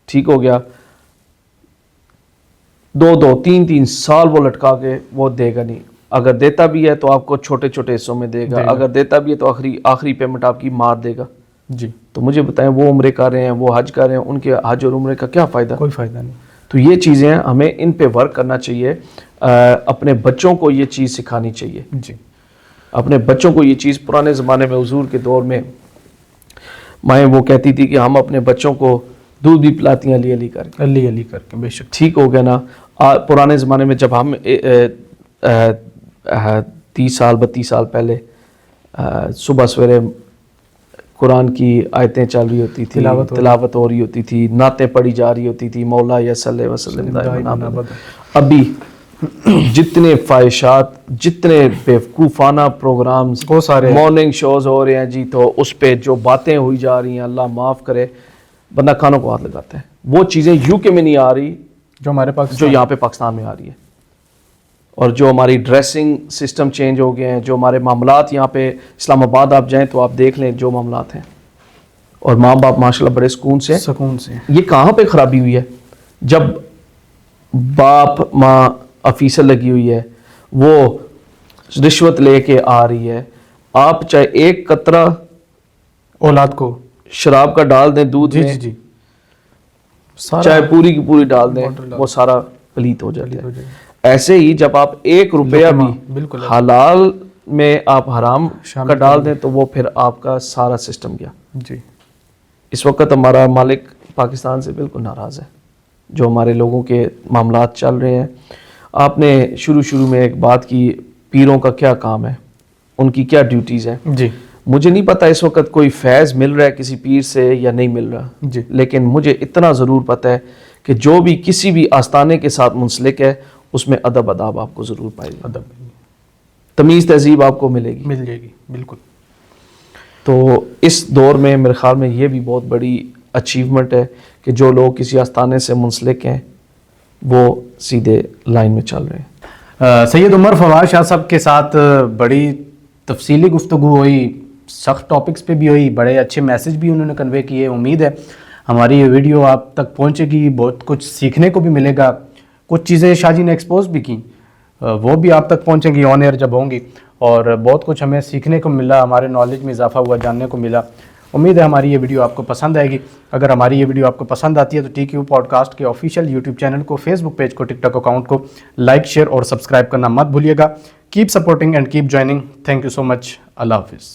ٹھیک ہو گیا, 2 3 سال وہ لٹکا کے وہ دے گا نہیں. اگر دیتا بھی ہے تو آپ کو چھوٹے چھوٹے حصوں میں دے گا, اگر دیتا بھی ہے تو آخری پیمنٹ آپ کی مار دے گا. جی. تو مجھے بتائیں, وہ عمرے کر رہے ہیں, وہ حج کر رہے ہیں, ان کے حج اور عمرے کا کیا فائدہ؟ کوئی فائدہ نہیں. تو یہ چیزیں ہمیں ان پہ ورک کرنا چاہیے, اپنے بچوں کو یہ چیز سکھانی چاہیے. جی. اپنے بچوں کو یہ چیز, پرانے زمانے میں حضور کے دور میں مائیں وہ کہتی تھی کہ ہم اپنے بچوں کو دودھ بھی پلاتی ہیں علی کر کے. علی کر کے, بے شک. ٹھیک ہو گیا نا. پرانے زمانے میں جب ہم 30 سال 32 سال پہلے صبح سویرے قرآن کی آیتیں چل رہی ہوتی تھی, تلاوت ہو رہی ہوتی تھی, نعتیں پڑھی جا رہی ہوتی تھی, مولا یا صلی وسلم دائما. ابھی جتنے فحاشات, جتنے بیوقوفانہ پروگرامز, مارننگ شوز ہو رہے ہیں جی, تو اس پہ جو باتیں ہوئی جا رہی ہیں, اللہ معاف کرے, بندہ کانوں کو ہاتھ لگاتا ہے. وہ چیزیں یو کے میں نہیں آ رہی جو ہمارے پاس, جو یہاں پہ پاکستان میں آ رہی ہے. اور جو ہماری ڈریسنگ سسٹم چینج ہو گئے ہیں, جو ہمارے معاملات یہاں پہ اسلام آباد آپ جائیں تو آپ دیکھ لیں جو معاملات ہیں, اور ماں باپ ماشاءاللہ بڑے سکون سے. یہ کہاں پہ خرابی ہوئی ہے؟ جب باپ ماں آفیسر لگی ہوئی ہے, وہ رشوت لے کے آ رہی ہے, آپ چاہے ایک قطرہ اولاد کو شراب کا ڈال دیں دودھ میں, چاہے پوری کی پوری ڈال دیں, وہ سارا پلیت ہو جاتا ہے. ایسے ہی جب آپ 1 روپیہ بھی حلال میں آپ حرام کا ڈال دیں تو وہ پھر آپ کا سارا سسٹم گیا. جی. اس وقت ہمارا مالک پاکستان سے بالکل ناراض ہے, جو ہمارے لوگوں کے معاملات چل رہے ہیں. آپ نے شروع میں ایک بات کی, پیروں کا کیا کام ہے, ان کی کیا ڈیوٹیز ہیں. جی. مجھے نہیں پتا اس وقت کوئی فیض مل رہا ہے کسی پیر سے یا نہیں مل رہا. جی. لیکن مجھے اتنا ضرور پتا ہے کہ جو بھی کسی بھی آستانے کے ساتھ منسلک ہے اس میں ادب اداب آپ کو ضرور پائے گا, تمیز تہذیب آپ کو مل جائے گی. بالکل. تو اس دور میں میرے خیال میں یہ بھی بہت بڑی اچیومنٹ ہے کہ جو لوگ کسی آستانے سے منسلک ہیں وہ سیدھے لائن میں چل رہے ہیں. سید عمر فواد شاہ صاحب کے ساتھ بڑی تفصیلی گفتگو ہوئی, سخت ٹاپکس پہ بھی ہوئی, بڑے اچھے میسج بھی انہوں نے کنوے کیے. امید ہے ہماری یہ ویڈیو آپ تک پہنچے گی, بہت کچھ سیکھنے کو بھی ملے گا. کچھ چیزیں شاہ جی نے ایکسپوز بھی کی, وہ بھی آپ تک پہنچیں گی آن ایئر جب ہوں گی, اور بہت کچھ ہمیں سیکھنے کو ملا, ہمارے نالج میں اضافہ ہوا, جاننے کو ملا. امید ہے ہماری یہ ویڈیو آپ کو پسند آئے گی. اگر ہماری یہ ویڈیو آپ کو پسند آتی ہے تو ٹی کیو پوڈ کاسٹ کے آفیشیل یوٹیوب چینل کو, فیس بک پیج کو, ٹک ٹاک اکاؤنٹ کو لائک, شیئر اور سبسکرائب کرنا مت بھولیے گا. Keep supporting and keep joining. Thank you so much. اللہ حافظ.